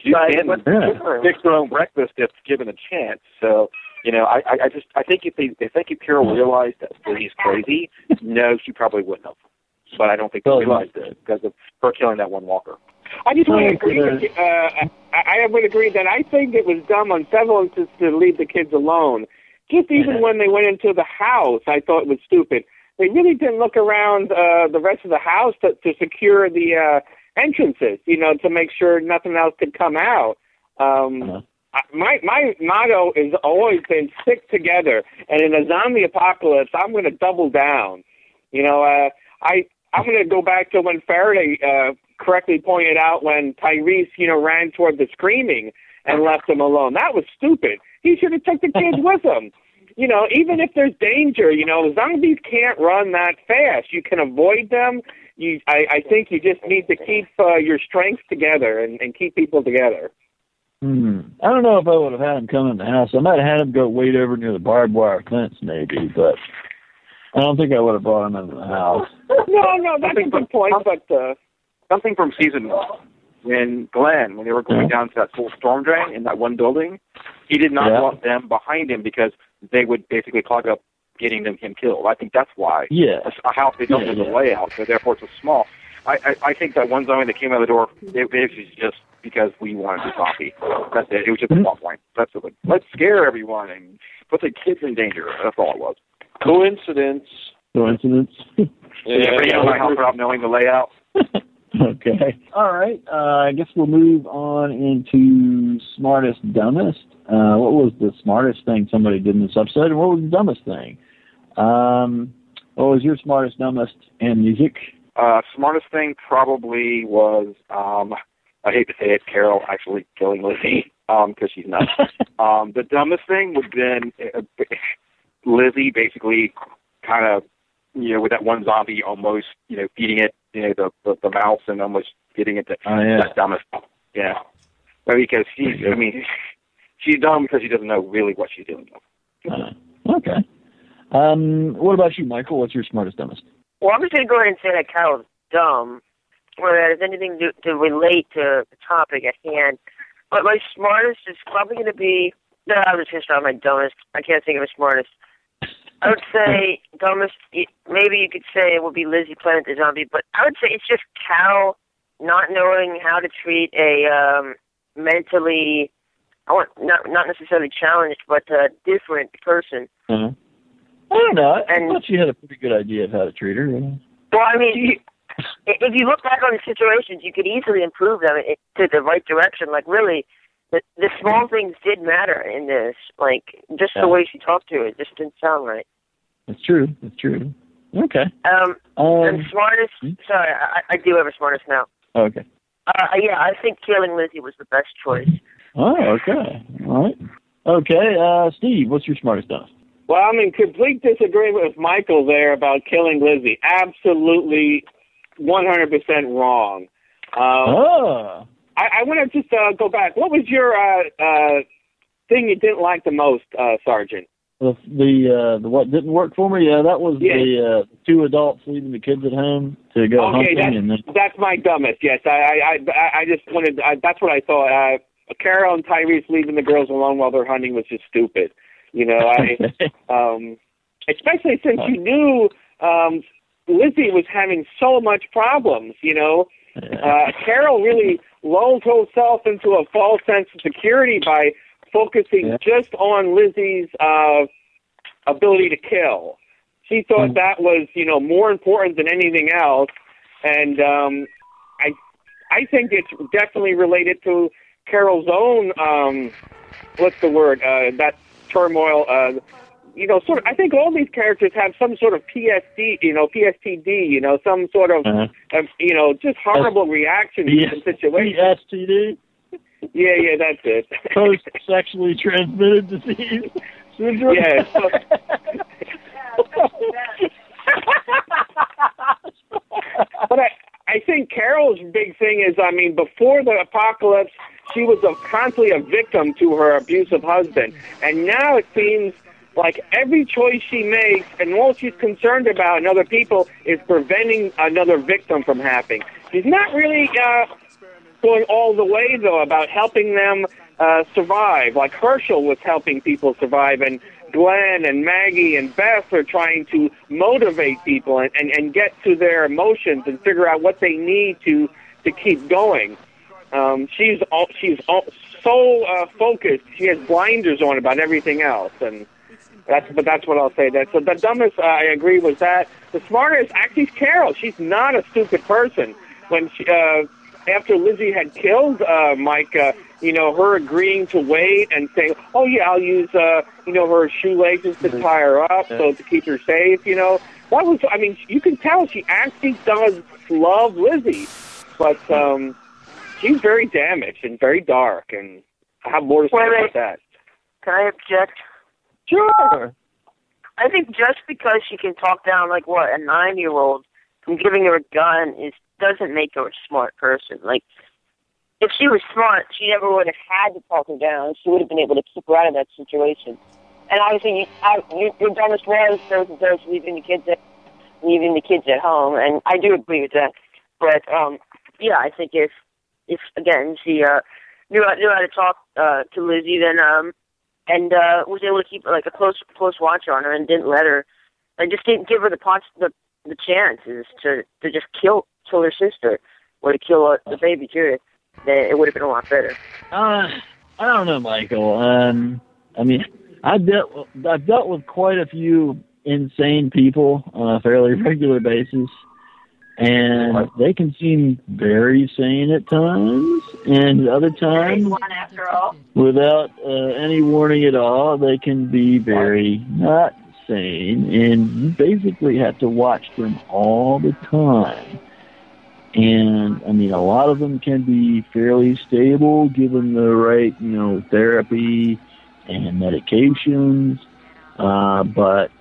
fix their own breakfast if given a chance. So. I think if Carol realized that Lizzie's crazy, no, she probably wouldn't have. But I don't think they realized it because of her killing that one walker. I just would agree with you. I would agree that I think it was dumb on several instances to leave the kids alone. Just even when they went into the house, I thought it was stupid. They really didn't look around the rest of the house to secure the entrances, to make sure nothing else could come out. My motto has always been stick together, and in a zombie apocalypse, I'm going to double down. I'm going to go back to when Faraday correctly pointed out when Tyrese, ran toward the screaming and left them alone. That was stupid. He should have took the kids with him. Even if there's danger, zombies can't run that fast. You can avoid them. I think you just need to keep your strength together and keep people together. I don't know if I would have had him come in the house. I might have had him go wait over near the barbed wire fence, maybe, but I don't think I would have brought him into the house. No, that's a good point. But something from season 1, when they were going down to that full storm drain in that one building, he did not want them behind him because they would basically clog up getting him killed. I think that's why. Yeah. A house they don't have the layout, so therefore it's so small. I think that one zombie that came out the door, it was just because we wanted to zombie. That's it. It was just a plot point. That's it. Let's scare everyone and put the kids in danger. That's all it was. Coincidence. Without knowing the layout. Okay. All right. I guess we'll move on into smartest, dumbest. What was the smartest thing somebody did in this episode, and what was the dumbest thing? What was your smartest, dumbest, and music? Smartest thing probably was, I hate to say it, Carol actually killing Lizzie, because she's nuts. The dumbest thing would have been Lizzie basically kind of, with that one zombie almost, feeding it, the mouse and almost getting it to that dumbest. Yeah. Well, because she's dumb because she doesn't know really what she's doing. Okay. What about you, Michael? What's your smartest, dumbest? Well, I'm just going to go ahead and say that Carol's dumb, whether that has anything to relate to the topic at hand. But my smartest is probably going to be, no, I was going to start my dumbest. I can't think of a smartest. I would say dumbest, maybe you could say it would be Lizzie playing the zombie, but I would say it's just Carol not knowing how to treat a mentally, not necessarily challenged, but different person. Mm-hmm. I don't know. I thought you had a pretty good idea of how to treat her. Well, I mean, if you look back on the situations, you could easily improve them to the right direction. Like, really, the small things did matter in this. Like, just the way she talked to it just didn't sound right. It's true. It's true. Okay. And smartest, sorry, I do have a smartest now. Okay. Yeah, I think killing Lizzie was the best choice. Oh, okay. All right. Okay, Steve, what's your smartest stuff? Well, I'm in complete disagreement with Michael there about killing Lizzie. Absolutely 100% wrong. I want to just go back. What was your thing you didn't like the most, Sergeant? The what didn't work for me? Yeah, that was the two adults leaving the kids at home to go hunting. That's my dumbest. Yes, I just wanted. That's what I thought. Carol and Tyrese leaving the girls alone while they're hunting was just stupid. Especially since you knew Lizzie was having so much problems. Carol really lulled herself into a false sense of security by focusing just on Lizzie's ability to kill. She thought that was, more important than anything else. And I think it's definitely related to Carol's own, that turmoil. Sort of. I think all these characters have some sort of PTSD, some sort of, just horrible reaction to the situation. PTSD. Yeah, that's it. Post-sexually transmitted disease syndrome. Yeah. But I think Carol's big thing is, before the apocalypse, she was constantly a victim to her abusive husband. And now it seems like every choice she makes and all she's concerned about in other people is preventing another victim from happening. She's not really going all the way, though, about helping them survive. Like Herschel was helping people survive, and Glenn and Maggie and Beth are trying to motivate people and get to their emotions and figure out what they need to keep going. She's so focused. She has blinders on about everything else, and that's what I'll say. So the dumbest, I agree, was that. The smartest, actually, is Carol. She's not a stupid person. When she, after Lizzie had killed Mike, her agreeing to wait and saying, "Oh yeah, I'll use her shoelaces to tie her up so to keep her safe." That was. You can tell she actually does love Lizzie, but she's very damaged and very dark, and I have more to say about that. Can I object? Sure. I think just because she can talk down a 9-year-old from giving her a gun doesn't make her a smart person. Like, if she was smart, she never would have had to talk her down. She would have been able to keep her out of that situation. And obviously, your dumbest was those leaving the kids at home, and I do agree with that. But I think if again she knew how to talk to Lizzie, then and was able to keep a close watch on her and didn't let her, just didn't give her the chances to just kill her sister or to kill the baby Judith, then it would have been a lot better. I don't know, Michael. I've dealt with quite a few insane people on a fairly regular basis, and they can seem very sane at times, and other times, without any warning at all, they can be very not insane, and you basically have to watch them all the time. And, I mean, a lot of them can be fairly stable given the right, therapy and medications, but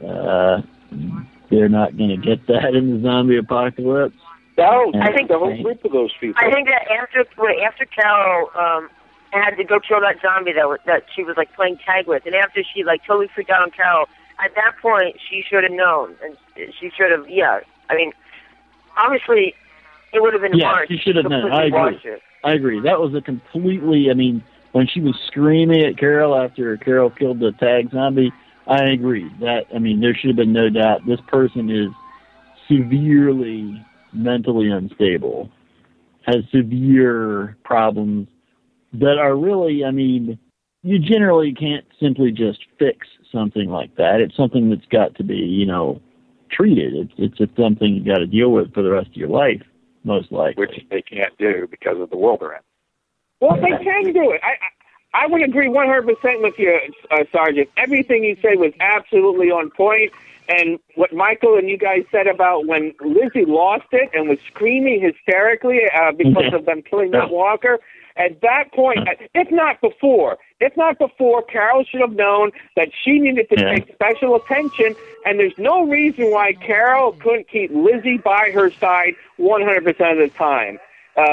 they're not going to get that in the zombie apocalypse. No, And I think the whole group of those people. I think that after Carol had to go kill that zombie that she was like playing tag with, and after she like totally freaked out on Carol, at that point she should have known, and she should have. Yeah, I mean, obviously. It would have been hard. Yeah, she should have known. I agree. That was a completely, I mean, when she was screaming at Carol after Carol killed the tag zombie, I agree. That, I mean, there should have been no doubt. This person is severely mentally unstable, has severe problems that are really, I mean, you generally can't simply just fix something like that. It's something that's got to be, treated. It's something you got to deal with for the rest of your life. Most likely. Which they can't do because of the world they're in. Well, they can do it. I would agree 100% with you, Sergeant. Everything you said was absolutely on point. And what Michael and you guys said about when Lizzie lost it and was screaming hysterically because of them killing that walker, at that point, if not before, Carol should have known that she needed to take special attention, and there's no reason why Carol couldn't keep Lizzie by her side 100% of the time.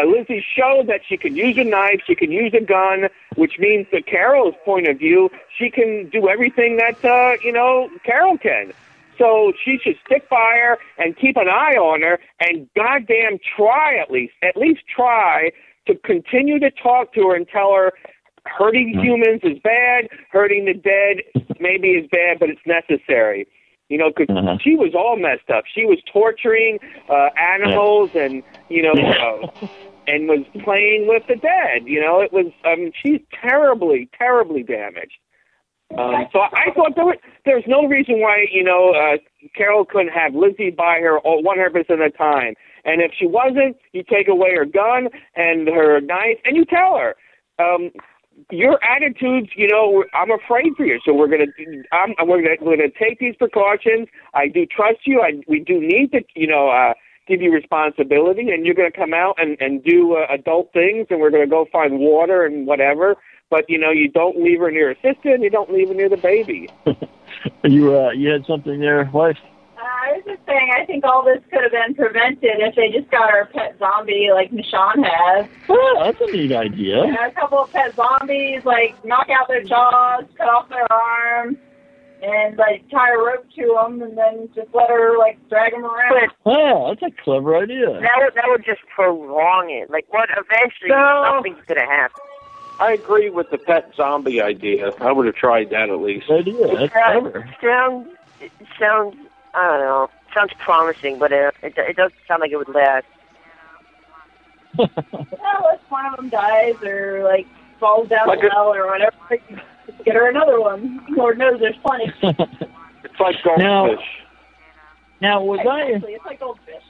Lizzie showed that she could use a knife, she can use a gun, which means that Carol's point of view, she can do everything that, Carol can. So she should stick by her and keep an eye on her and goddamn try at least try to continue to talk to her and tell her hurting humans is bad, hurting the dead maybe is bad, but it's necessary. Because she was all messed up. She was torturing animals and, and was playing with the dead. It was, she's terribly, terribly damaged. So I thought there's no reason why, Carol couldn't have Lizzie by her 100% of the time. And if she wasn't, you take away her gun and her knife, and you tell her, your attitudes, I'm afraid for you. So we're gonna take these precautions. I do trust you. We do need to, give you responsibility, and you're going to come out and do adult things, and we're going to go find water and whatever. But you don't leave her near her sister, and you don't leave her near the baby. You had something there, wife? I was just saying, I think all this could have been prevented if they just got our pet zombie like Michonne has. Oh, that's a neat idea. Yeah, a couple of pet zombies, knock out their jaws, cut off their arms, and tie a rope to them, and then just let her drag them around. Oh, that's a clever idea. That would just prolong it. Eventually something's gonna happen. I agree with the pet zombie idea. I would have tried that at least. Idea. That's clever. It sounds. I don't know. Sounds promising, but it doesn't sound like it would last. Well, if one of them dies or falls down the well or whatever, get her another one. Lord knows there's plenty. It's like goldfish. Now was It's like goldfish.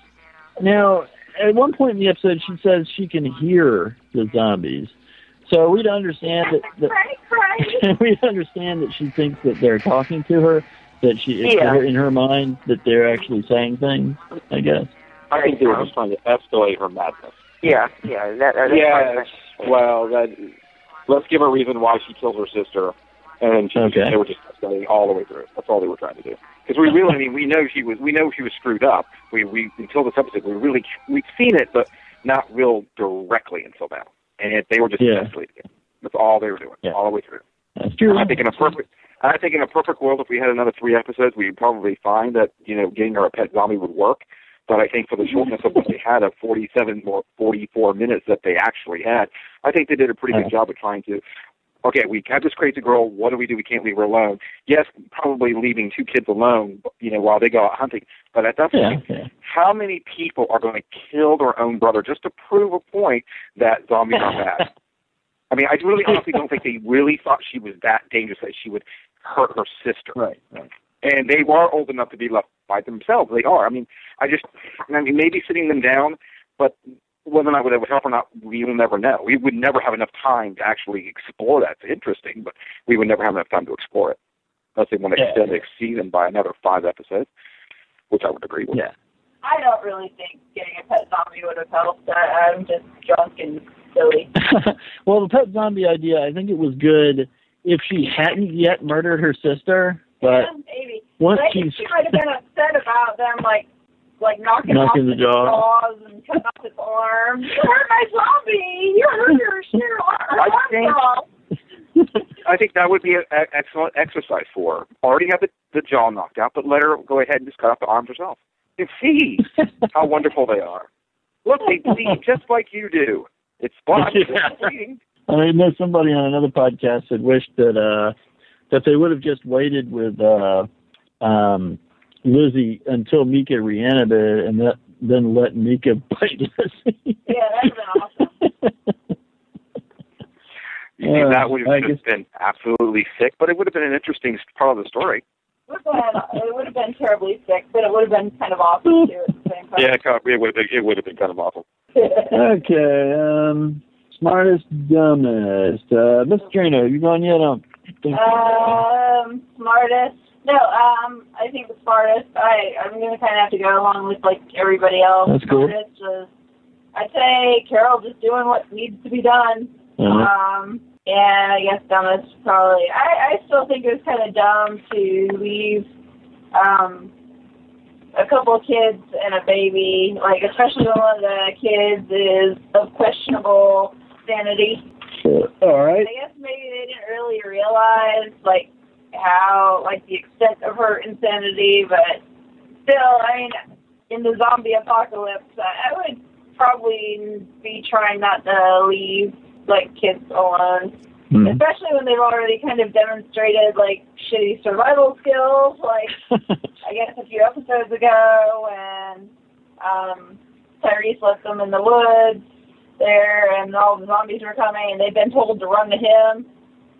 Now, at one point in the episode, she says she can hear the zombies. So we'd understand that we'd understand that she thinks that they're talking to her. That in her mind, that they're actually saying things, I guess. I think they were just trying to escalate her madness. Yeah. Yes. Well, let's give her a reason why she killed her sister, and they were just escalating all the way through. That's all they were trying to do. Because we really, we know she was screwed up. We until this episode, we've seen it, but not real directly until now. And they were just escalating it. That's all they were doing, all the way through. That's true. I think in a perfect world, if we had another 3 episodes, we'd probably find that, getting her a pet zombie would work. But I think for the shortness of what they had, of 47 or 44 minutes that they actually had, I think they did a pretty good job of trying to, okay, we have this crazy girl, what do? We can't leave her alone. Yes, probably leaving 2 kids alone, while they go out hunting. But at that point, how many people are going to kill their own brother just to prove a point that zombies are bad? I mean, I really honestly don't think they really thought she was that dangerous that she would hurt her sister. Right. And they were old enough to be left by themselves. They are. I mean, maybe sitting them down, but whether or not that would help or not, we will never know. We would never have enough time to actually explore that. It's interesting, but we would never have enough time to explore it. unless they want to extend the season by another 5 episodes, which I would agree with. Yeah. I don't really think getting a pet zombie would have helped. I'm just drunk and silly. Well, the pet zombie idea, I think it was good if she hadn't yet murdered her sister, but maybe. once I think she might have been upset about them, like knocking off the its jaws and cutting off its arms. You hurt my zombie! You hurt her arm! I think that would be an excellent exercise for her. Already have the jaw knocked out, but let her go ahead and just cut off the arms herself. And see how wonderful they are. Look, they bleed just like you do. It's fun. I know somebody on another podcast had wished that they would have just waited with Lizzie until Mika reanimated and then let Mika bite Lizzie. Yeah, that would have been awesome. That would have just been absolutely sick, but it would have been an interesting part of the story. It would have been terribly sick, but it would have been kind of awesome too at the same time. Yeah, it would have been kind of awful. Okay, smartest, dumbest. Miss Trina, have you gone yet? Smartest. No, I think the smartest. I'm going to kind of have to go along with like everybody else. That's cool. Smartest was, I'd say Carol just doing what needs to be done. And I guess dumbest probably. I still think it was kind of dumb to leave a couple of kids and a baby, like especially when one of the kids is of questionable sanity. All right. I guess maybe they didn't really realize like how the extent of her insanity, but still, I mean, in the zombie apocalypse, I would probably be trying not to leave kids alone. Especially when they've already kind of demonstrated shitty survival skills, I guess a few episodes ago when Tyrese left them in the woods there and all the zombies were coming and they've been told to run to him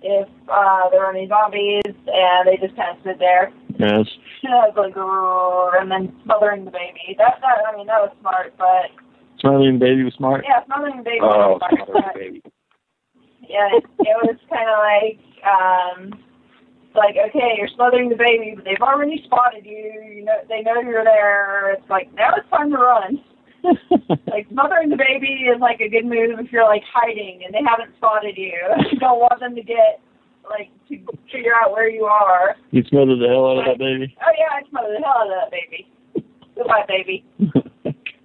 if there are any zombies, and they just kind of stood there. Yes. And then smothering the baby. That was smart, but... Smothering the baby was smart? Yeah, smothering the baby was smart. Smothering the baby. Yeah, it was kind of okay, you're smothering the baby, but they've already spotted you. You know, they know you're there. It's now it's time to run. Smothering the baby is a good move if you're hiding and they haven't spotted you. You don't want them to get to figure out where you are. You smothered the hell out of that baby? Oh yeah, I smothered the hell out of that baby. Goodbye, baby.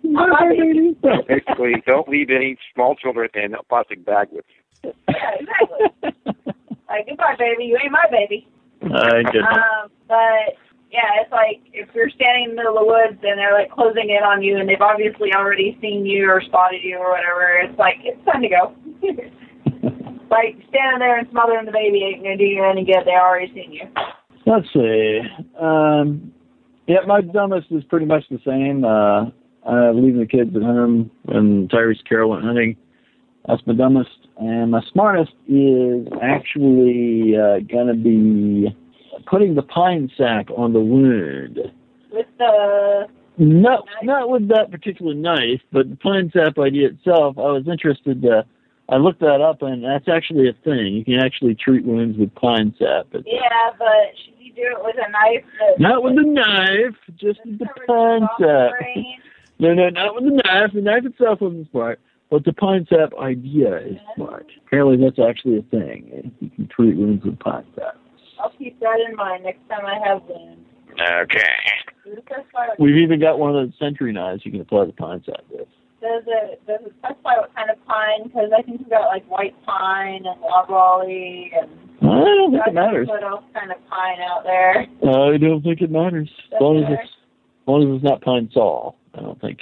Bye, baby. Basically, don't leave any small children in a plastic bag with you. Yeah, exactly. Goodbye, baby. You ain't my baby. But yeah, it's if you're standing in the middle of the woods and they're closing in on you and they've obviously already seen you or spotted you or whatever, it's it's time to go. Standing there and smothering the baby ain't gonna do you any good. They already seen you. Let's see. Yeah, my dumbest is pretty much the same. Leaving the kids at home when Tyrese Carol went hunting. That's my dumbest. And my smartest is actually going to be putting the pine sack on the wound. With the... No, not with that particular knife, but the pine sap idea itself, I was interested I looked that up, and that's actually a thing. You can actually treat wounds with pine sap. Yeah, but should you do it with a knife? Not with the knife, just with the pine sap. No, not with the knife. The knife itself wasn't smart. But the pine sap idea is smart. Apparently that's actually a thing. You can treat wounds with pine sap. I'll keep that in mind next time I have wounds. Okay. We've even got one of those century knives you can apply the pine sap with. Does it specify what kind of pine? Because I think we've got white pine and loblolly and... I don't think it matters. What else kind of pine out there? I don't think it matters. As long as it's not pine saw. I don't think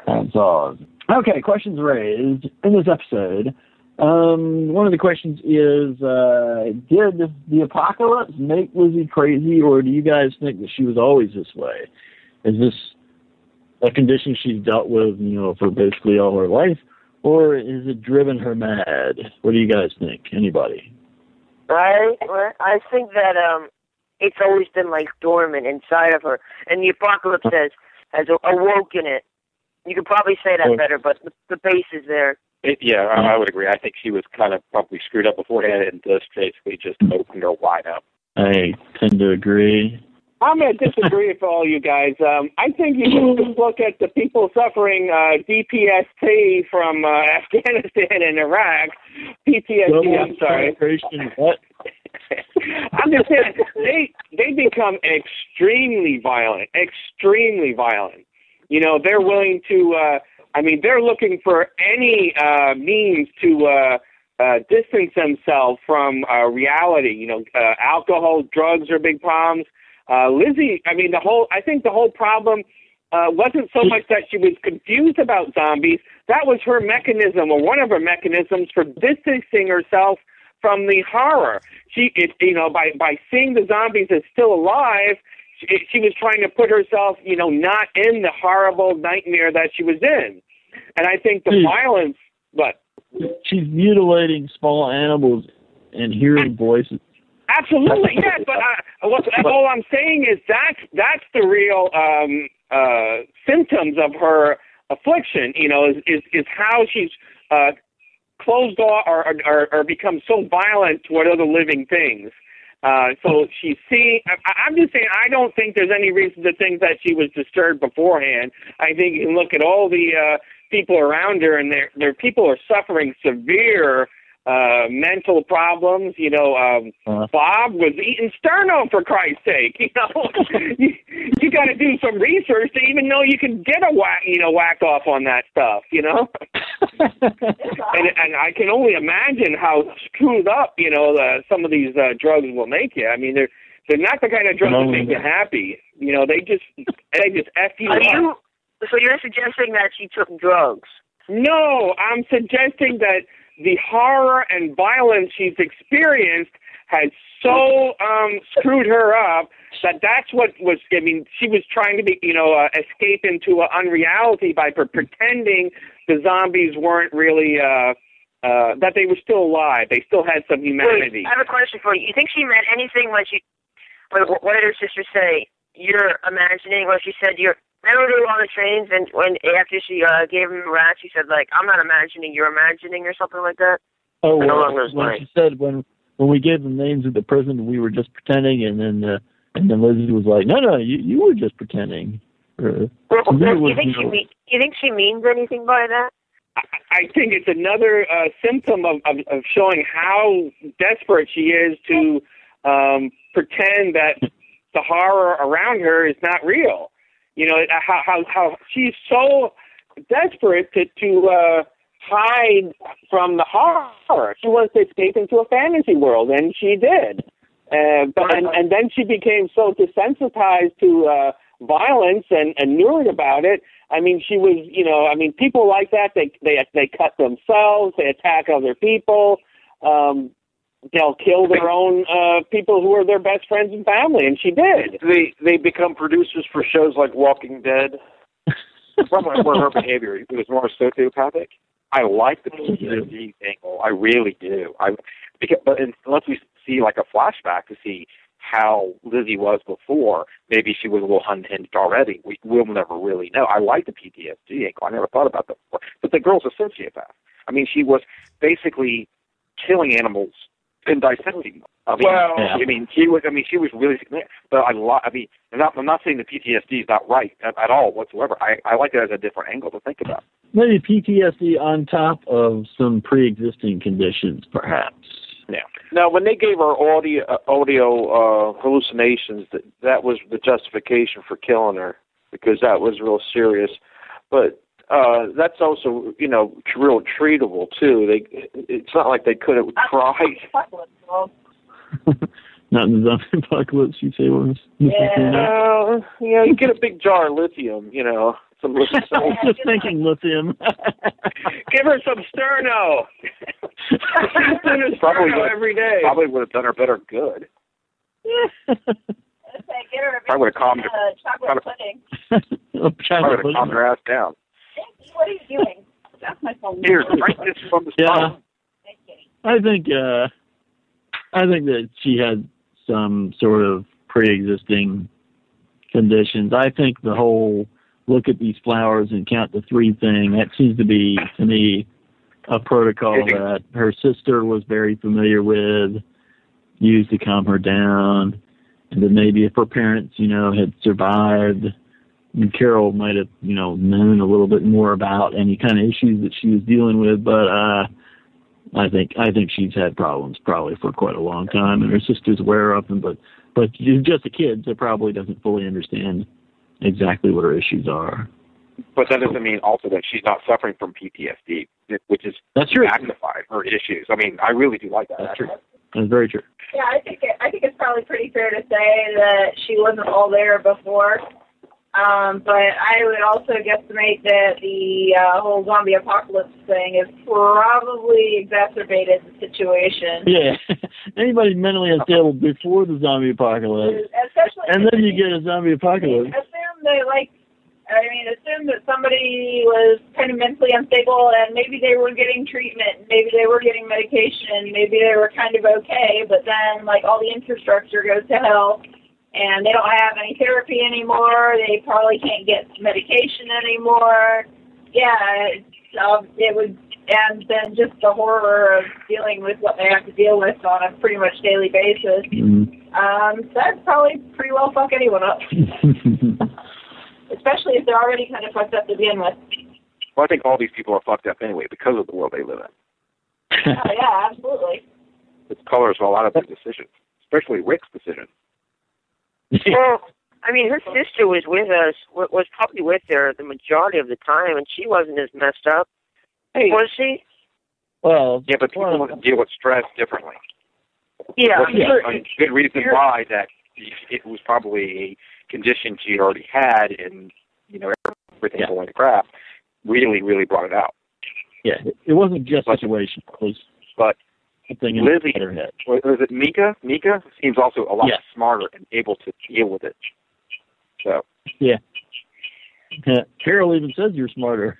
pine saw. Okay, questions raised in this episode. One of the questions is, did the apocalypse make Lizzie crazy, or do you guys think that she was always this way? Is this a condition she's dealt with, for basically all her life, or is it driven her mad? What do you guys think? Anybody? I think that it's always been dormant inside of her, and the apocalypse has awoken it. You could probably say that better, but the base is there. I would agree. I think she was kind of probably screwed up beforehand and just basically just opened her wide up. I tend to agree. I'm going to disagree with all you guys. I think you can just look at the people suffering DPST from Afghanistan and Iraq. PTSD, I'm sorry. What? I'm just saying, they become extremely violent. You know, they're willing to, they're looking for any means to distance themselves from reality. You know, alcohol, drugs are big problems. Lizzie, I think the whole problem wasn't so much that she was confused about zombies. That was her mechanism, or one of her mechanisms, for distancing herself from the horror. By seeing the zombies as still alive, she was trying to put herself, not in the horrible nightmare that she was in. And I think the violence, but she's mutilating small animals and hearing voices. Absolutely, yes. But all I'm saying is that's the real symptoms of her affliction. Is how she's closed off or become so violent toward other living things. So she's seeing. I'm just saying, I don't think there's any reason to think that she was disturbed beforehand. I think you can look at all the people around her, and their people are suffering severe mental problems. Bob was eating sterno, for Christ's sake. You got to do some research to even know you can get a whack off on that stuff. and I can only imagine how screwed up some of these drugs will make you. I mean, they're not the kind of drugs that make you happy. They just F you up. So you're suggesting that she took drugs? No, I'm suggesting that the horror and violence she's experienced has so screwed her up that's what was. I mean, she was trying to be, escape into an unreality by pretending the zombies weren't really that they were still alive. They still had some humanity. Wait, I have a question for you. You think she meant anything when what did her sister say? You're imagining, or she said you're. Remember they were on the trains, and after she gave him a rat, she said, like, I'm not imagining, you're imagining, or something like that? Oh, when she said, when we gave them names of the prison, we were just pretending, and then Lizzie was like, no, you were just pretending. You think she means anything by that? I think it's another symptom of showing how desperate she is to pretend that the horror around her is not real. How she's so desperate to hide from the horror. She wants to escape into a fantasy world, and she did. And then she became so desensitized to violence and inured about it. I mean, she was, people like that, they cut themselves, they attack other people. They'll kill their own people who are their best friends and family, and she did. They become producers for shows like Walking Dead. From her behavior, it was more sociopathic. I like the PTSD angle. I really do. But unless we see like a flashback to see how Lizzie was before, maybe she was a little unhinged already. We'll never really know. I like the PTSD angle. I never thought about that before. But the girl's a sociopath. I mean, she was basically killing animals and dissecting them. She was really sick. But I'm not saying the PTSD is not right at all whatsoever. I like it as a different angle to think about. Maybe PTSD on top of some pre-existing conditions, perhaps. Yeah. Now, when they gave her audio hallucinations, that was the justification for killing her, because that was real serious. But that's also, real treatable too. It's not like they could have tried. Not in the zombie apocalypse, you say, was. You get a big jar of lithium, some lithium. I was just thinking lithium. Give her some sterno. Every day. Probably would have done her better good. Get her I would have calmed her. Chocolate pudding. I would have calmed her ass down. What are you doing? That's my phone. Here, write this from the phone. I think that she had some sort of pre-existing conditions. I think the whole look at these flowers and count to 3 thing, that seems to be, to me, a protocol that her sister was very familiar with. used to calm her down, and that maybe if her parents, had survived, and Carol might have, known a little bit more about any kind of issues that she was dealing with. But I think she's had problems probably for quite a long time, and her sister's aware of them. But she's just a kid, so probably doesn't fully understand exactly what her issues are. But that doesn't mean also that she's not suffering from PTSD, which is magnified her issues. I mean, I really do like that. That's true. That's very true. Yeah, I think it's probably pretty fair to say that she wasn't all there before. But I would also guesstimate that the whole zombie apocalypse thing has probably exacerbated the situation. Yeah. Anybody mentally unstable before the zombie apocalypse, especially, and then you get a zombie apocalypse. Assume that somebody was kind of mentally unstable and maybe they were getting treatment, maybe they were getting medication, maybe they were kind of okay, but then all the infrastructure goes to hell and they don't have any therapy anymore, they probably can't get medication anymore. Yeah, it would, and then just the horror of dealing with what they have to deal with on a pretty much daily basis. So that'd probably pretty well fuck anyone up. Especially if they're already kind of fucked up to begin with. Well, I think all these people are fucked up anyway because of the world they live in. Oh, yeah, absolutely. It colors a lot of their decisions, especially Rick's decision. Well, I mean, her sister was with us, was probably with her the majority of the time, and she wasn't as messed up. Hey. Was she? Well, yeah, but people deal with stress differently. Yeah. A good reason why that it was probably a condition she already had, and everything going to crap really, really brought it out. Yeah, it wasn't just a situation. But something in Lizzie, her head. Was it Mika? Mika seems also a lot smarter and able to deal with it. So yeah, Carol even says you're smarter.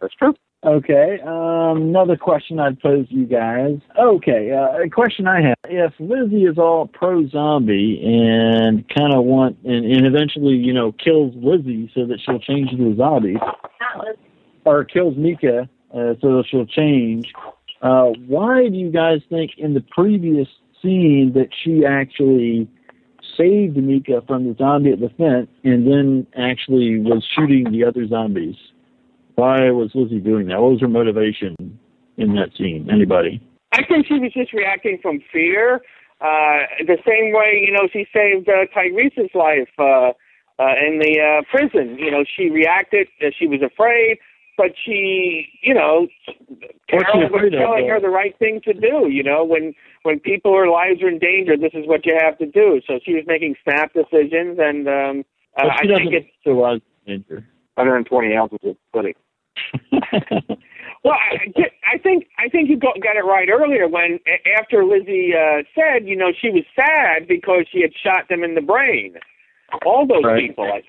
That's true. Okay, another question I'd pose to you guys. Okay, a question I have. If Lizzie is all pro-zombie and kind of and eventually, kills Lizzie so that she'll change into a zombie, or kills Mika so that she'll change, why do you guys think in the previous scene that she actually saved Mika from the zombie at the fence and then actually was shooting the other zombies? Why was Lizzie doing that? What was her motivation in that scene? Anybody? I think she was just reacting from fear. The same way, she saved Tyrese's life in the prison. She reacted. She was afraid, but she, Carol was telling her the right thing to do. When people's lives are in danger, this is what you have to do. So she was making snap decisions, and I think it's survive danger. 120 ounces of pudding. Well, I think you got it right earlier when after Lizzie said, she was sad because she had shot them in the brain. All those people, I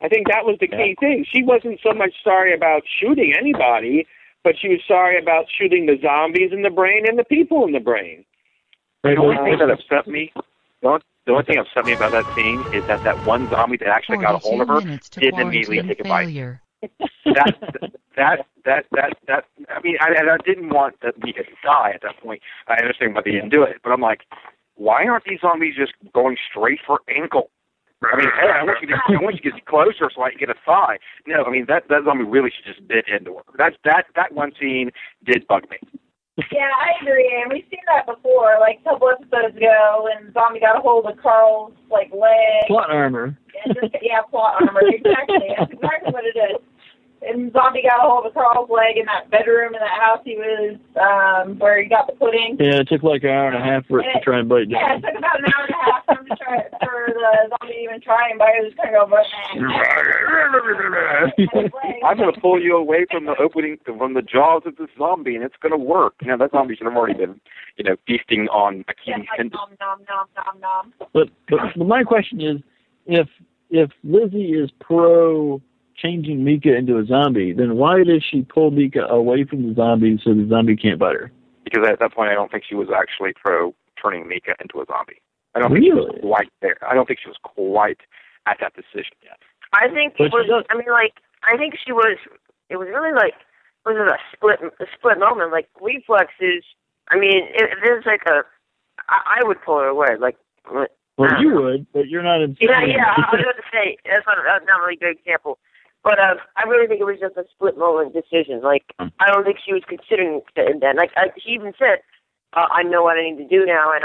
think that was the key thing. She wasn't so much sorry about shooting anybody, but she was sorry about shooting the zombies in the brain and the people in the brain. The only thing that upset me, the only thing that upset me about that scene is that one zombie that actually got a hold of her didn't immediately take a bite. I mean, I didn't want Mika to die at that point. I understand why they didn't do it, but I'm like, why aren't these zombies just going straight for ankle? I mean, hey, I want you to get closer so I can get a thigh. No, I mean, that zombie really should just bit into her. That one scene did bug me. Yeah, I agree, and we've seen that before, a couple episodes ago, when the zombie got a hold of Carl's, leg. Plot armor. Plot armor, exactly. That's exactly what it is. And zombie got a hold of Carl's leg in that bedroom in that house he was, where he got the pudding. Yeah, it took an hour and a half for it to try and bite down. Yeah, it took about an hour and a half for the zombie to even try and bite. It was kind of I'm going to pull you away from the opening, from the jaws of the zombie, and it's going to work. That zombie should have already been, feasting on Achilles tendon. Nom. But my question is, if Lizzie is pro changing Mika into a zombie, then why does she pull Mika away from the zombie so the zombie can't bite her? Because at that point, I don't think she was actually pro turning Mika into a zombie. I don't think she was quite there. I don't think she was quite at that decision yet. I think it was. I mean, I think she was. It was really was it a split moment? Reflexes. I mean, if there's I would pull her away. Like, well, you would, but you're not in. Yeah. I was going to say that's not a really good example, but I really think it was just a split moment decision. Like, I don't think she was considering it then. Like, she even said, "I know what I need to do now," and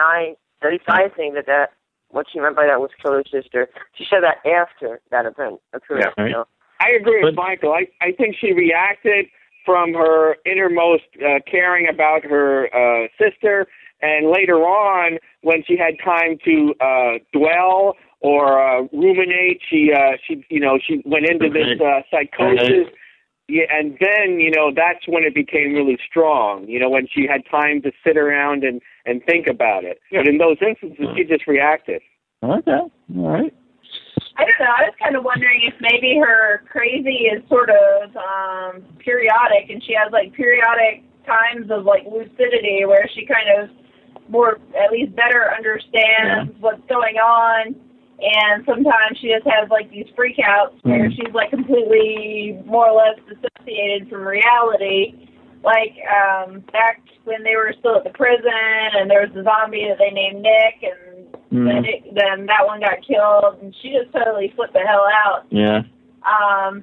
at least I think that what she meant by that was kill her sister. She said that after that event occurred. Yeah, right. I agree with Michael. I think she reacted from her innermost caring about her sister, and later on, when she had time to dwell or ruminate, she went into this psychosis. Yeah, and then, that's when it became really strong, when she had time to sit around and think about it. Yeah. But in those instances, she just reacted. Okay, all right. I don't know. I was kind of wondering if maybe her crazy is sort of periodic, and she has, like, periodic times of, like, lucidity where she kind of more, at least better understands what's going on. And sometimes she just has, like, these freakouts where she's, like, completely more or less dissociated from reality. Like, back when they were still at the prison and there was a zombie that they named Nick, and then that one got killed, and she just totally flipped the hell out. Yeah.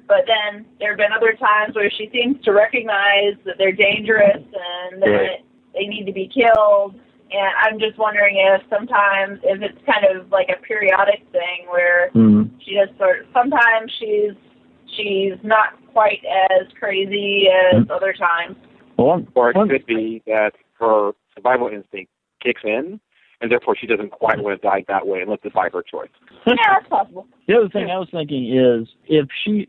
But then there have been other times where she seems to recognize that they're dangerous and that they need to be killed. And I'm just wondering if sometimes, if it's kind of like a periodic thing where she just sometimes she's not quite as crazy as other times. Or it could be that her survival instinct kicks in, and therefore she doesn't quite want to die that way and lets it by her choice. Yeah, that's possible. The other thing I was thinking is if she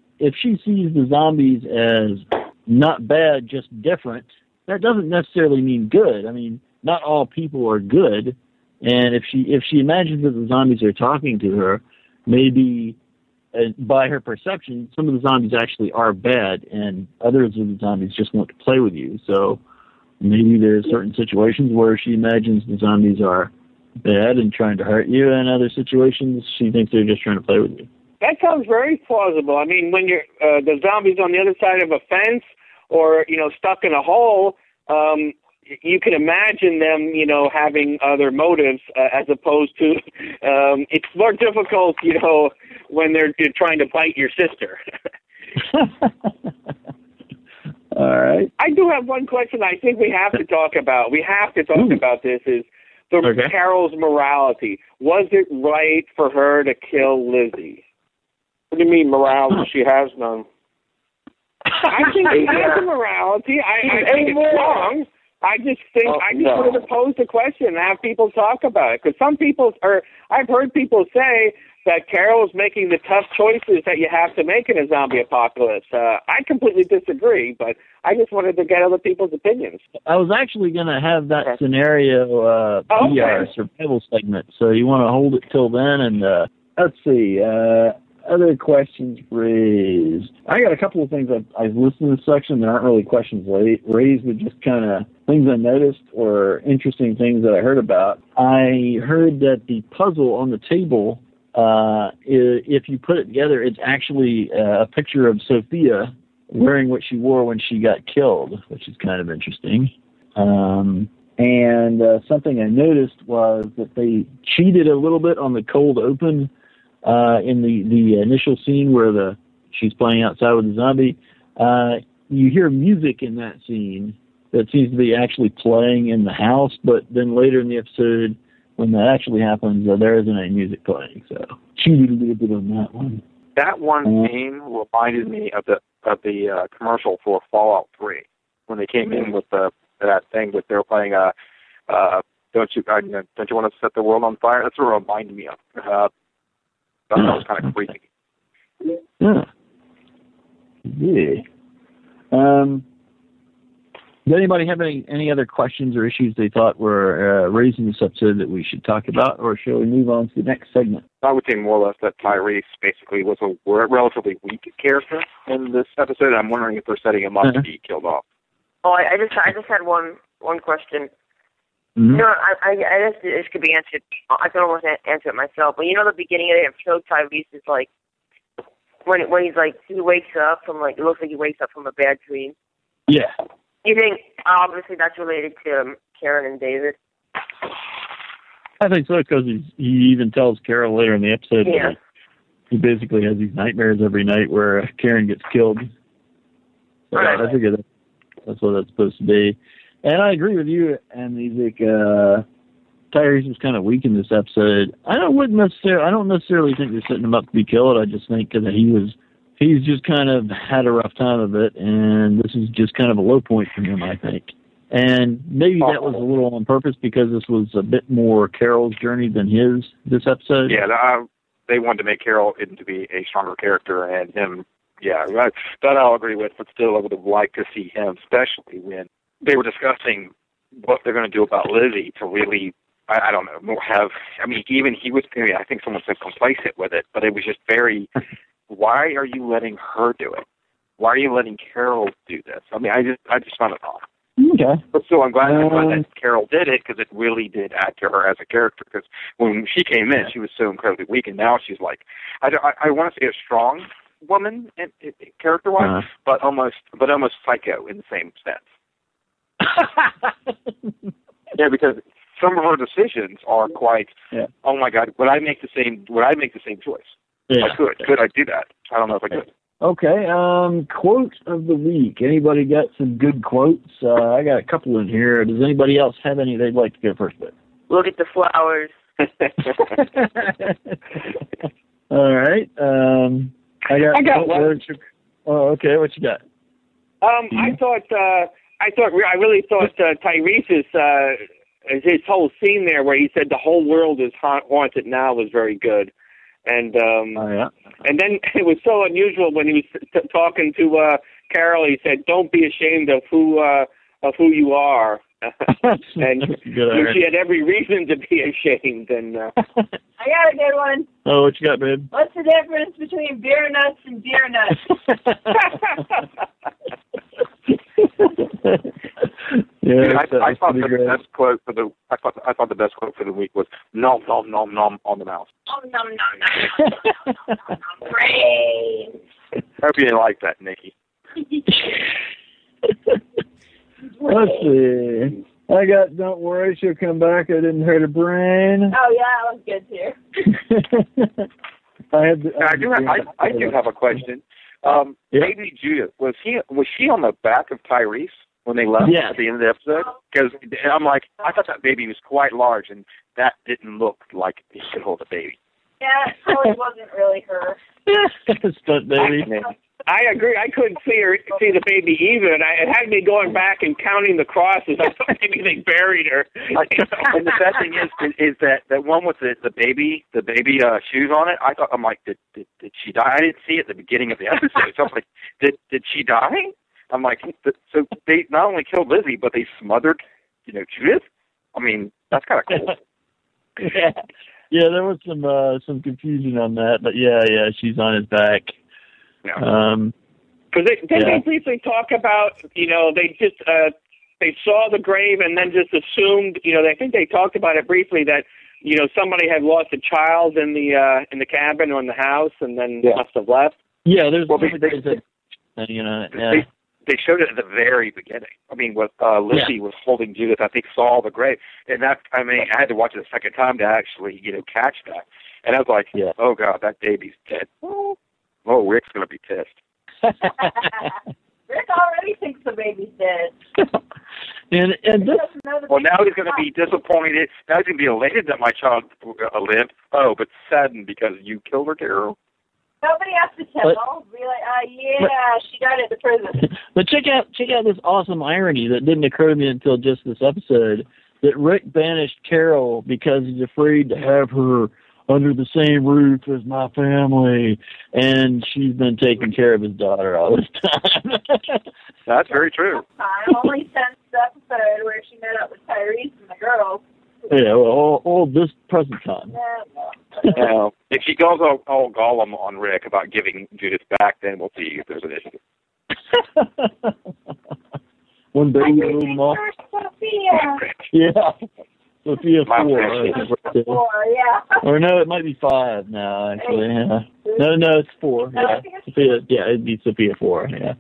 sees the zombies as not bad, just different, that doesn't necessarily mean good. I mean, not all people are good, and if she imagines that the zombies are talking to her, maybe by her perception, some of the zombies actually are bad, and others of the zombies just want to play with you. So maybe there's certain situations where she imagines the zombies are bad and trying to hurt you, and other situations she thinks they're just trying to play with you. That sounds very plausible. I mean, when you're the zombies on the other side of a fence or, stuck in a hole, you can imagine them, having other motives as opposed to it's more difficult, when they're trying to bite your sister. All right. I do have one question I think we have to talk about. We have to talk about this is Carol's morality. Was it right for her to kill Lizzie? What do you mean morality? She has none. I think she has a morality. I think it's wrong. I just wanted to pose the question and have people talk about it. Because I've heard people say that Carol's making the tough choices that you have to make in a zombie apocalypse. I completely disagree, but I just wanted to get other people's opinions. I was actually going to have that scenario be our survival segment, so you want to hold it till then, and let's see. Other questions raised. I got a couple of things I've listened to this section that aren't really questions raised, but just kind of things I noticed or interesting things that I heard about. I heard that the puzzle on the table, if you put it together, it's actually a picture of Sophia wearing what she wore when she got killed, which is kind of interesting. And something I noticed was that they cheated a little bit on the cold open in the initial scene where she's playing outside with the zombie. You hear music in that scene that seems to be actually playing in the house, but then later in the episode, when that actually happens, there isn't any music playing. So cheated a little bit on that one. That one scene reminded me of the commercial for Fallout 3 when they came in with that thing that they were playing. Don't you want to set the world on fire? That's what it reminded me of. That was kind of creepy. Yeah. Does anybody have any other questions or issues they thought were raised in this episode that we should talk about, or shall we move on to the next segment? I would say more or less that Tyrese basically was a relatively weak character in this episode. I'm wondering if they're setting him up to be killed off. Oh, I just had one question. Mm-hmm. I guess this could be answered. I can almost answer it myself. But the beginning of the episode, Tyrese is like, when he's like, he wakes up from it looks like he wakes up from a bad dream. Yeah. You think, obviously, that's related to Karen and David? I think so, because he even tells Carol later in the episode that he basically has these nightmares every night where Karen gets killed. So I figure that's what that's supposed to be. And I agree with you, and music. Tyrese was kind of weak in this episode. I don't necessarily think they're setting him up to be killed. I just think that he's just kind of had a rough time of it, and this is just kind of a low point for him, I think. And maybe that was a little on purpose because this was a bit more Carol's journey than this episode. Yeah, they wanted to make Carol into be a stronger character, and him, that I'll agree with, but still I would have liked to see him, especially when they were discussing what they're going to do about Lizzie to really, I don't know, even he was, I think someone said complacent with it, but it was just very, why are you letting her do it? Why are you letting Carol do this? I mean, I just found it off. Okay. But still, I'm glad that Carol did it because it really did add to her as a character. Because when she came in, she was so incredibly weak, and now she's like, I want to say a strong woman, character-wise, but almost psycho in the same sense. Yeah, because some of her decisions are quite. Yeah. Oh my God! Would I make the same choice? Yeah. I could. Could I do that? I don't know if I could. Okay, quote of the week. Anybody got some good quotes? I got a couple in here. Does anybody else have any they'd like to go first with? Look at the flowers. All right. I got one. Oh, okay. What you got? I really thought Tyrese's his whole scene there where he said the whole world is haunted now was very good. And and then it was so unusual when he was talking to Carol. He said, "Don't be ashamed of who you are," and she had every reason to be ashamed. And I got a good one. Oh, what you got, babe? What's the difference between beer nuts and deer nuts? Yeah, I thought the best quote for the best quote for the week was "nom nom nom nom" on the mouse. Nom nom nom nom nom nom. Brains. I hope you didn't like that, Nikki. Let's see. I got "Don't worry, she'll come back. I didn't hurt her brain." Oh yeah, that was good too. I do have a question. Baby Judith, was she on the back of Tyrese when they left at the end of the episode? Because I'm like, I thought that baby was quite large, and that didn't look like he could hold a baby. Yeah, it probably wasn't really her. Stunt baby. I agree. I couldn't see the baby either, and it had me going back and counting the crosses. I thought maybe they buried her. And the bad thing is that one with the baby shoes on it. I'm like, did she die? I didn't see it at the beginning of the episode. So I'm like, did she die? I'm like, so they not only killed Lizzie, but they smothered, Judith. I mean, that's kind of cool. Yeah, there was some confusion on that, but yeah, she's on his back. Because they briefly talk about, they just they saw the grave and then just assumed, I think they talked about it briefly that somebody had lost a child in the cabin or in the house and then must have left. Yeah, there's they showed it at the very beginning. I mean, with Lizzie was holding Judith, I think saw the grave, and I had to watch it a second time to actually catch that, and I was like, oh God, that baby's dead. Oh, Rick's going to be pissed. Rick already thinks the baby's dead. Well, now he's going to be disappointed. Now he's going to be elated that my child lived. Oh, but saddened because you killed her, Carol. Nobody has to tell. Be like, she died at the prison. But check out this awesome irony that didn't occur to me until just this episode, that Rick banished Carol because he's afraid to have her under the same roof as my family, and she's been taking care of his daughter all this time. That's very true. Only since the episode where she met up with Tyrese and the girls. Yeah, well, all this present time. If she goes all Gollum on Rick about giving Judith back, then we'll see if there's an issue. One baby little mom. Sophia. Yeah. Sophia 4. 4, yeah. Or no, it might be 5 now, actually. Yeah. No, it's 4. Yeah. Sophia, it'd be Sophia 4, yeah.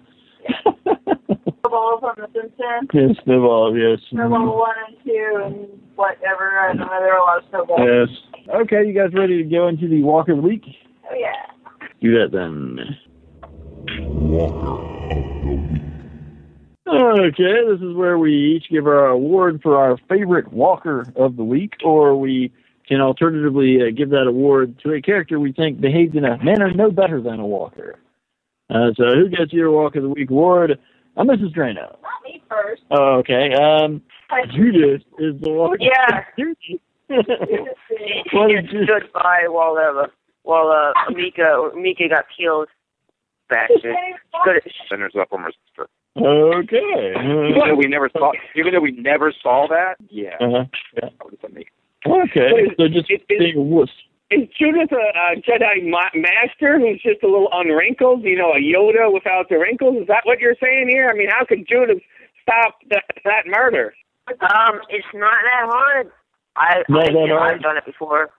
Snowball from The Simpsons. Yeah, Snowball, yes. Snowball 1 and 2, and whatever. I don't know, there are a lot of snowballs. Yes. Okay, you guys ready to go into the Walker of the Week? Oh, yeah. Do that then. Okay, this is where we each give our award for our favorite Walker of the Week, or we can alternatively give that award to a character we think behaved in a manner no better than a Walker. So who gets your Walker of the Week award? Mrs. Drano. Not me first. Oh, okay. Judith is the Walker. Yeah. She just stood by while Mika got killed. Bastard. Centers up on her sister. Okay. Even though we never saw that. Yeah. Yeah. That was amazing. Okay. So just being a wuss. Is Judith a Jedi master who's just a little unwrinkled? You know, a Yoda without the wrinkles? Is that what you're saying here? I mean, how could Judith stop that murder? It's not that hard. I've done it before.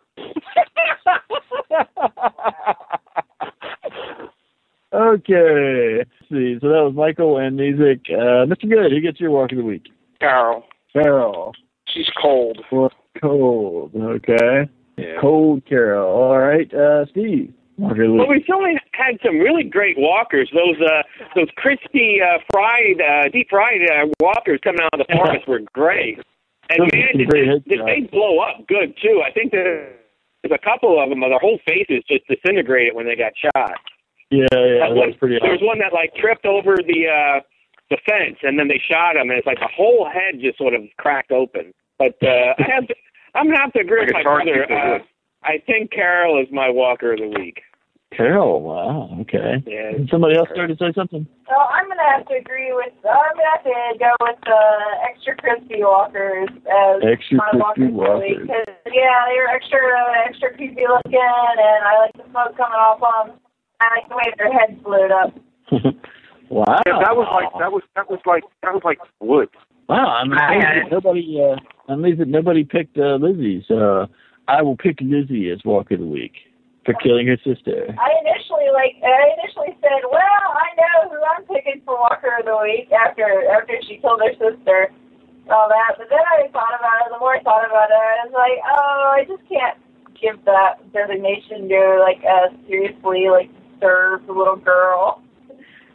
Okay. Let's see. So that was Michael and music. Mr. Good, who gets your Walk of the Week? Carol. Carol. She's cold. Cold. Okay. Yeah. Cold Carol. All right. Steve. Well, we've certainly had some really great walkers. Those crispy, deep fried walkers coming out of the forest were great. And man, they blow up good too. I think there's a couple of them. Their whole faces just disintegrated when they got shot. Yeah, that was pretty. There was one that like tripped over the fence, and then they shot him, and it's like the whole head just sort of cracked open. But I'm gonna have to agree with my brother. I think Carol is my Walker of the Week. Carol, wow, okay. Yeah. Somebody else started to say something? So I'm going to have to agree with, I'm going to have to go with the extra crispy walkers as my walkers of the week. Yeah, they were extra creepy looking, and I like the smoke coming off them. I like the way their heads blew up. Wow. Yeah, that was like wood. Wow, I'm amazed that nobody picked Lizzie, so I will pick Lizzie as Walker of the Week for killing her sister. I initially said, well, I know who I'm picking for Walker of the Week after she killed her sister and all that. But then I thought about it. The more I thought about it, I was like, oh, I just can't give that designation to like a seriously like serve the little girl.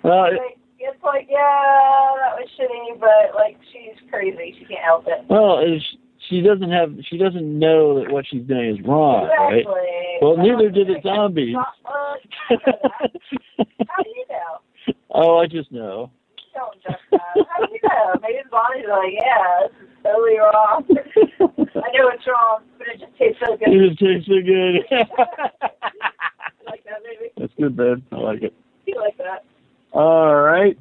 Well, it's like, yeah, that was shitty, but like she's crazy. She can't help it. Well, she doesn't know that what she's doing is wrong, exactly. Right? Well, neither did the zombies. How do you know? Oh, I just know. Don't judge that. How do you know? Maybe the zombies are like, yeah, this is totally wrong. I know it's wrong, but it just tastes so good. It just tastes so good. You like that, baby? That's good, babe. I like it. You like that? All right.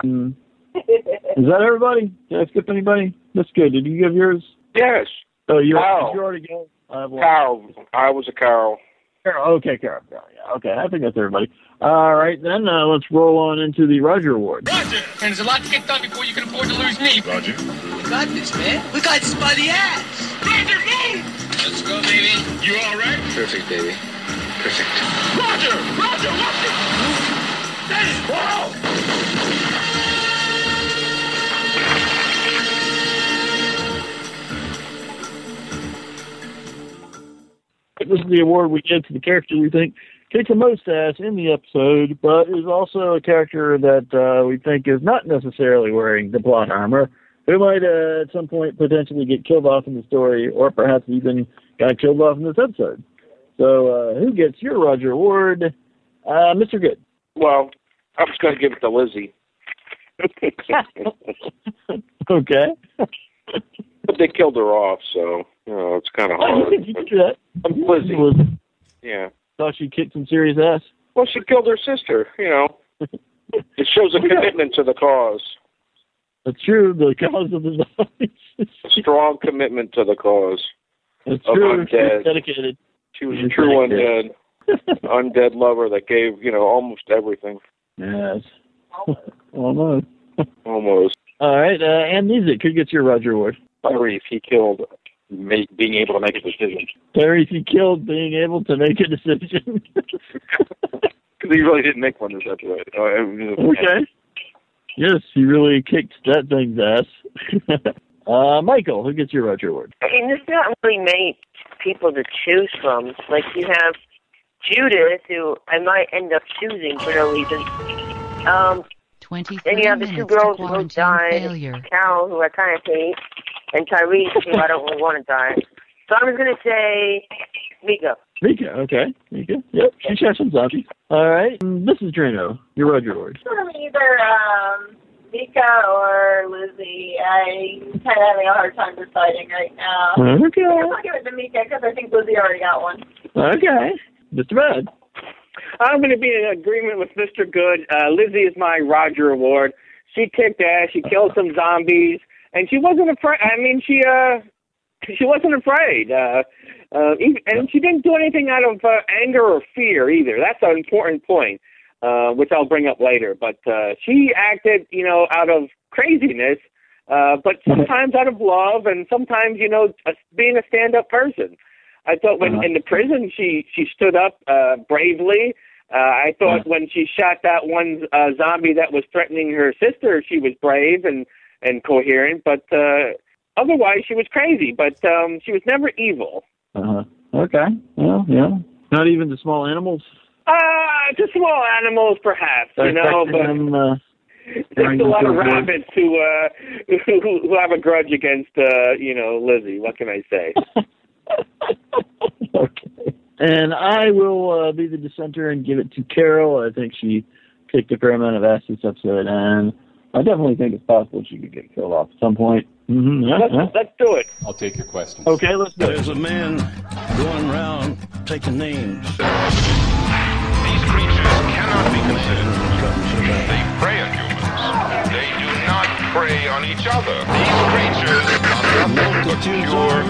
Is that everybody? Did I skip anybody? That's good. Did you give yours? Yes. Oh, did you Carol. already go? Carol. I was a Carol. Carol. Okay, Carol. Yeah. Okay, I think that's everybody. All right, then let's roll on into the Roger Award. Roger! And there's a lot to get done before you can afford to lose me. Roger. We got this, man. We got this by the ass. Roger, move! Let's go, baby. You all right? Perfect, baby. Perfect. Roger! Roger, watch it! Steady! Whoa! This is the award we give to the character we think kicks the most ass in the episode, but is also a character that we think is not necessarily wearing the plot armor, who might at some point potentially get killed off in the story, or perhaps even got killed off in this episode. So who gets your Roger Award? Mr. Good. Well, I'm just going to give it to Lizzie. Okay. But they killed her off, so, it's kind of hard. You can do that. Lizzie. Yeah. Thought she kicked some serious ass? Well, she killed her sister, It shows a commitment to the cause. That's true, the cause of the zombies. A strong commitment to the cause. That's true. She was dedicated. She was a true undead. Undead lover that gave, almost everything. Yes. Almost. Almost. All right, and music. Who gets your Roger Award? Tyrese, he killed being able to make a decision. Tyrese, he killed being able to make a decision. Because he really didn't make one this episode. Okay. Yes, he really kicked that thing's ass. Michael, who gets your Roger Award? I mean, there's not really many people to choose from. Like, you have Judith, who I might end up choosing for no reason. 23 then you have the two girls who both died, Carol, who I kind of hate, and Tyrese, who I don't really want to die. So I'm just going to say Mika. Mika, okay. Mika, yep. She shot some zombies. All right. This is Drano, your Roger Award. Either Mika or Lizzie. I'm kind of having a hard time deciding right now. Okay. I'll give it to Mika because I think Lizzie already got one. Okay. Mr. Bad. I'm going to be in agreement with Mr. Good. Lizzie is my Roger Award. She kicked ass. She killed some zombies, and she wasn't afraid. I mean, she wasn't afraid. And she didn't do anything out of anger or fear either. That's an important point, which I'll bring up later. But she acted, out of craziness, but sometimes out of love, and sometimes, being a stand-up person. I thought when in the prison she stood up bravely. I thought when she shot that one zombie that was threatening her sister, she was brave and coherent. But otherwise, she was crazy. But she was never evil. Okay. Well, yeah. Not even the small animals? To small animals, perhaps. But there's a lot of rabbits who have a grudge against Lizzie. What can I say? Okay. And I will be the dissenter and give it to Carol. I think she kicked a fair amount of ass this episode, and I definitely think it's possible she could get killed off at some point. Let's do it. I'll take your questions. Okay, let's do it. There's a man going around taking names. These creatures cannot be considered. They prey on humans. They do not prey on each other. These creatures are nothing but pure,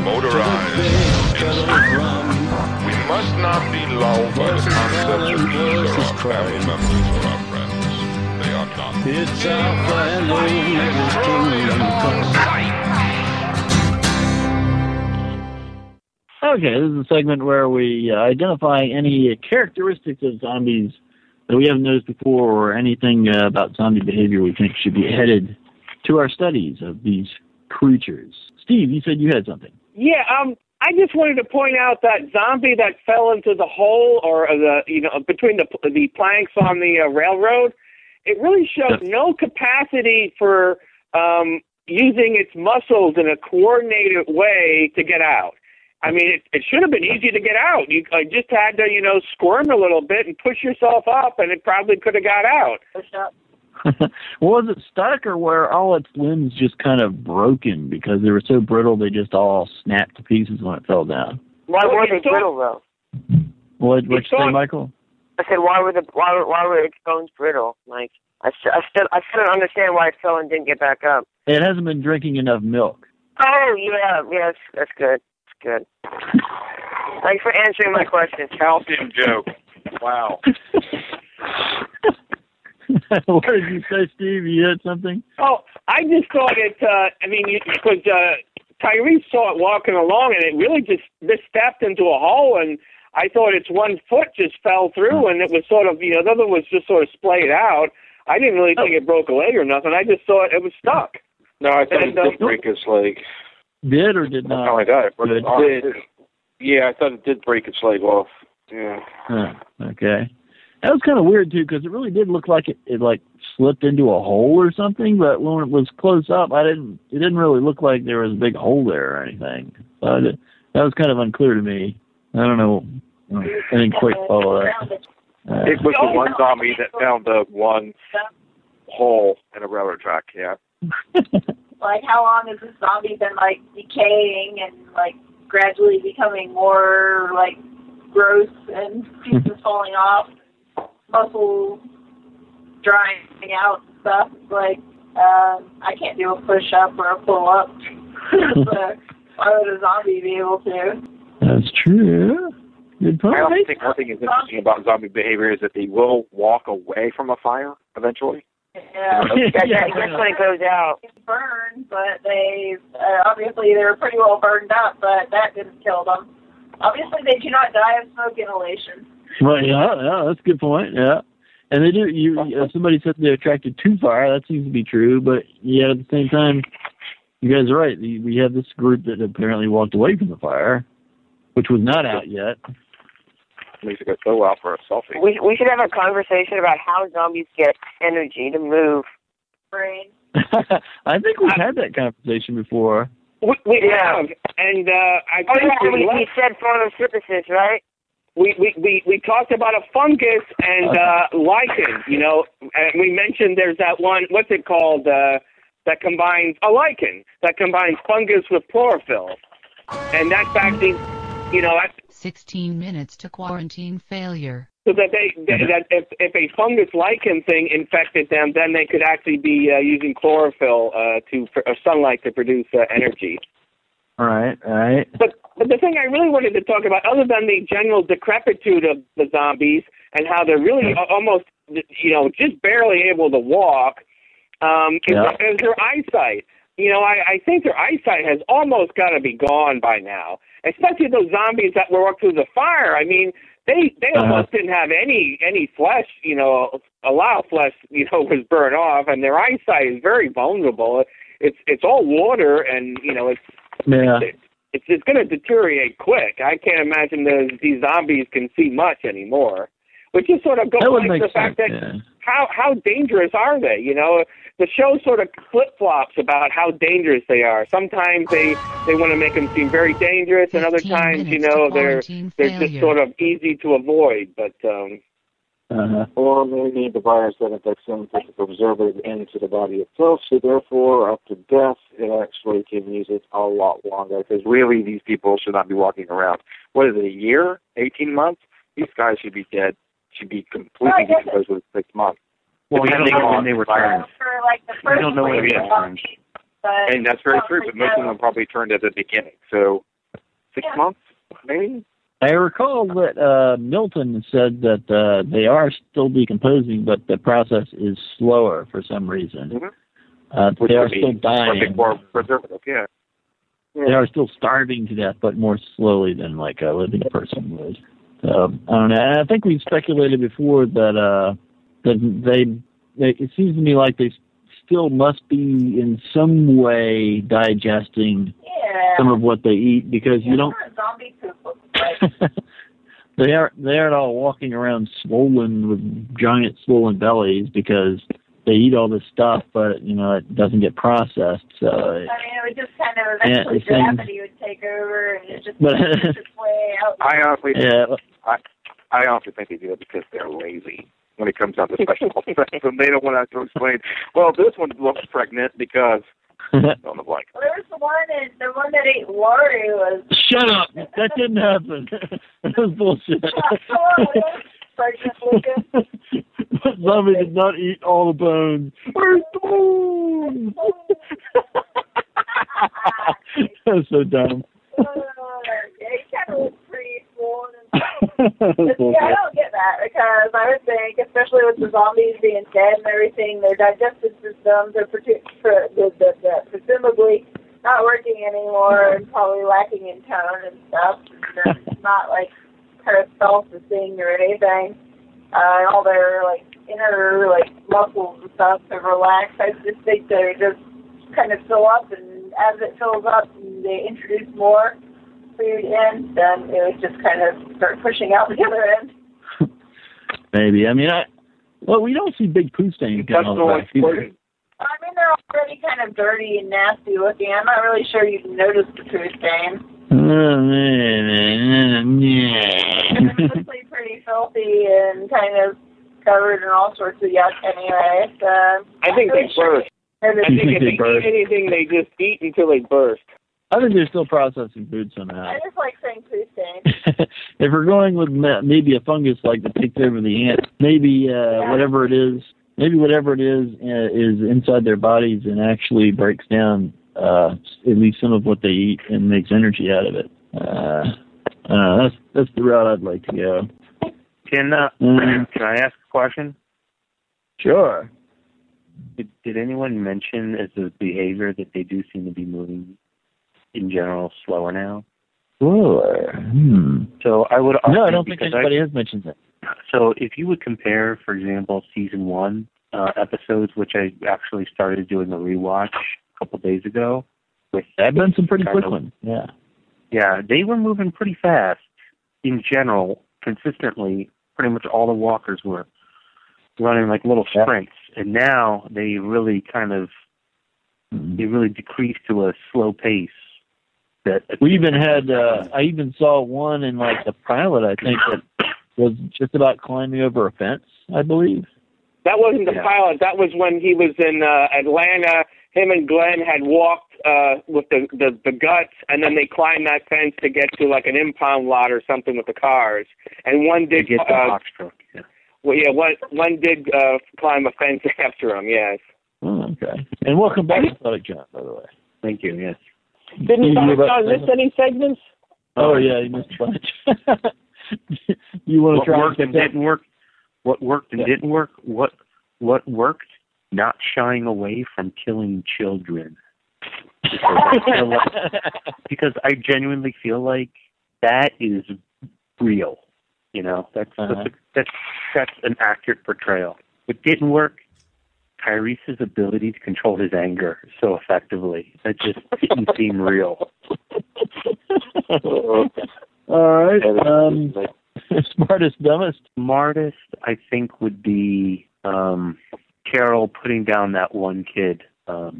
motorized instruments. We must not be lulled by the concept that these are our family members or our friends. They are not. It's Alpha and Omega's kingdom come. Okay, this is a segment where we identify any characteristics of zombies that we haven't noticed before, or anything about zombie behavior we think should be headed to our studies of these creatures. Steve, you said you had something. Yeah, I just wanted to point out that zombie that fell into the hole, or between the planks on the railroad. It really showed no capacity for using its muscles in a coordinated way to get out. I mean, it should have been easy to get out. You just had to, squirm a little bit and push yourself up, and it probably could have got out. Push up. Was it stuck, or were all its limbs just kind of broken because they were so brittle they just all snapped to pieces when it fell down? Why were they brittle, though? What'd you say, Michael? I said, why were its bones brittle? Like, I still don't understand why it fell and didn't get back up. It hasn't been drinking enough milk. Oh, yeah, that's good. It's good. Thanks for answering my question. Calcium joke. Wow. What did you say, Steve? You had something? Oh, I just thought it, because Tyrese saw it walking along, and it really just misstepped into a hole, and I thought its one foot just fell through, and it was sort of, the other was just sort of splayed out. I didn't really think it broke a leg or nothing. I just thought it was stuck. No, I thought it did break his leg. Did or did not? Oh, I got it. But it did. Yeah, I thought it did break its leg off. Yeah. Okay. That was kind of weird, too, because it really did look like it slipped into a hole or something, but when it was close up, it didn't really look like there was a big hole there or anything. So that was kind of unclear to me. I don't know. I didn't quite follow that. It was the one zombie that found the one hole in a railroad track, yeah. Like, how long has this zombie been, decaying and, gradually becoming more, gross and pieces falling off, muscles drying out and stuff? I can't do a push-up or a pull-up. So why would a zombie be able to? That's true. Good point. I also think one thing is interesting about zombie behavior is that they will walk away from a fire eventually. Yeah, that's when it goes out. Burned, but they obviously they were pretty well burned up, but that didn't kill them. Obviously, they do not die of smoke inhalation. Well, yeah, that's a good point. Yeah, and they do. Somebody said they're attracted to fire. That seems to be true, but yet at the same time, you guys are right. We have this group that apparently walked away from the fire, which was not out yet. Needs to go out for a selfie. We should have a conversation about how zombies get energy to move. Brain. I think we've had that conversation before. We have, and I think we said photosynthesis, right? We talked about a fungus and lichen, you know, and we mentioned there's that one, what's it called, that combines, a lichen, that combines fungus with chlorophyll. And that's actually, you know... 16 minutes to quarantine failure. So that that if a fungus lichen thing infected them, then they could actually be using chlorophyll or sunlight to produce energy. All right. But the thing I really wanted to talk about, other than the general decrepitude of the zombies and how they're really almost, you know, just barely able to walk, is their eyesight. You know, I think their eyesight has almost got to be gone by now, especially those zombies that were up through the fire. I mean, they almost didn't have any flesh, you know, a lot of flesh, you know, was burned off, and their eyesight is very vulnerable. It's all water, and, you know, it's going to deteriorate quick. I can't imagine these zombies can see much anymore, which is sort of goes back to the fact that how dangerous are they? You know, the show sort of flip-flops about how dangerous they are. Sometimes they want to make them seem very dangerous, and other times, you know, they're just sort of easy to avoid. But or they need the virus that infects them to preserve it into the body itself. So therefore, up to death, it actually can use it a lot longer. Because really, these people should not be walking around. What is it? A year? 18 months? These guys should be dead. Should be completely decomposed within 6 months. Well, we don't know when they were turned. We don't know when they were turned. And that's very true, but most of them probably turned at the beginning. So 6 months, maybe? I recall that Milton said that they are still decomposing, but the process is slower for some reason. They are still dying. More preservative, yeah. They are still starving to death, but more slowly than like a living person would. So I don't know. And I think we speculated before that it seems to me like they still must be in some way digesting some of what they eat, because you don't. Zombie poop. They aren't all walking around swollen with giant swollen bellies because they eat all this stuff, but you know it doesn't get processed. So I mean, it would just kind of eventually gravity would take over, and it just makes its way out. I honestly think they do it because they're lazy when it comes down to special effects, and they don't want to have to explain. Well, this one looks pregnant because. On the blank. Well, there was the one that ate Lori was. Shut up! That didn't happen. That was bullshit. Zombie did not eat all the bones. Where's the bones? That was so dumb. He kind of looks pretty swollen. I don't get that, because I would think, especially with the zombies being dead and everything, their digestive systems are presumably not working anymore and probably lacking in tone and stuff. And it's not like peristalsis or anything. All their inner muscles and stuff have relaxed. I just think they just kind of fill up, and as it fills up and they introduce more food in, then it would just kind of start pushing out the other end. Maybe. I mean, we don't see big poo stains. I mean, they're already kind of dirty and nasty looking. I'm not really sure you can notice the poo stain. It's mostly pretty filthy and kind of covered in all sorts of yuck anyway. So I think they burst. I think if they eat anything, they just eat until they burst. I think they're still processing food somehow. I just like saying poo stain. If we're going with maybe a fungus like that takes over the ants, maybe whatever it is inside their bodies and actually breaks down at least some of what they eat and makes energy out of it. That's the route I'd like to go. Can I ask a question? Sure. Did anyone mention as a behavior that they do seem to be moving in general slower now? Slower? So I would argue, no, I don't think anybody has mentioned that. So if you would compare, for example, season 1 episodes, which I actually started doing a rewatch a couple days ago, I've been some pretty quick ones. Yeah. Yeah, they were moving pretty fast in general, consistently. Pretty much all the walkers were running like little sprints, and now they really decreased to a slow pace. We even had, I even saw one in like the pilot, I think, that was just about climbing over a fence, I believe. That wasn't the pilot. That was when he was in Atlanta. Him and Glenn had walked with the guts, and then they climbed that fence to get to like an impound lot or something with the cars. And one did get the box truck. Yeah. Well, yeah, one did climb a fence after him. Yes. Oh, okay. And welcome back to Sonic John, by the way. Thank you. Yes. Didn't Sonic John miss any segments? Oh yeah, he missed a bunch. You want to try? What worked and didn't work? What worked and didn't work? What worked? Not shying away from killing children. Because I genuinely feel like that is real. You know, that's an accurate portrayal. What didn't work? Tyrese's ability to control his anger so effectively. That just didn't seem real. All right. Smartest, dumbest? Smartest, I think, would be Carol putting down that one kid. Was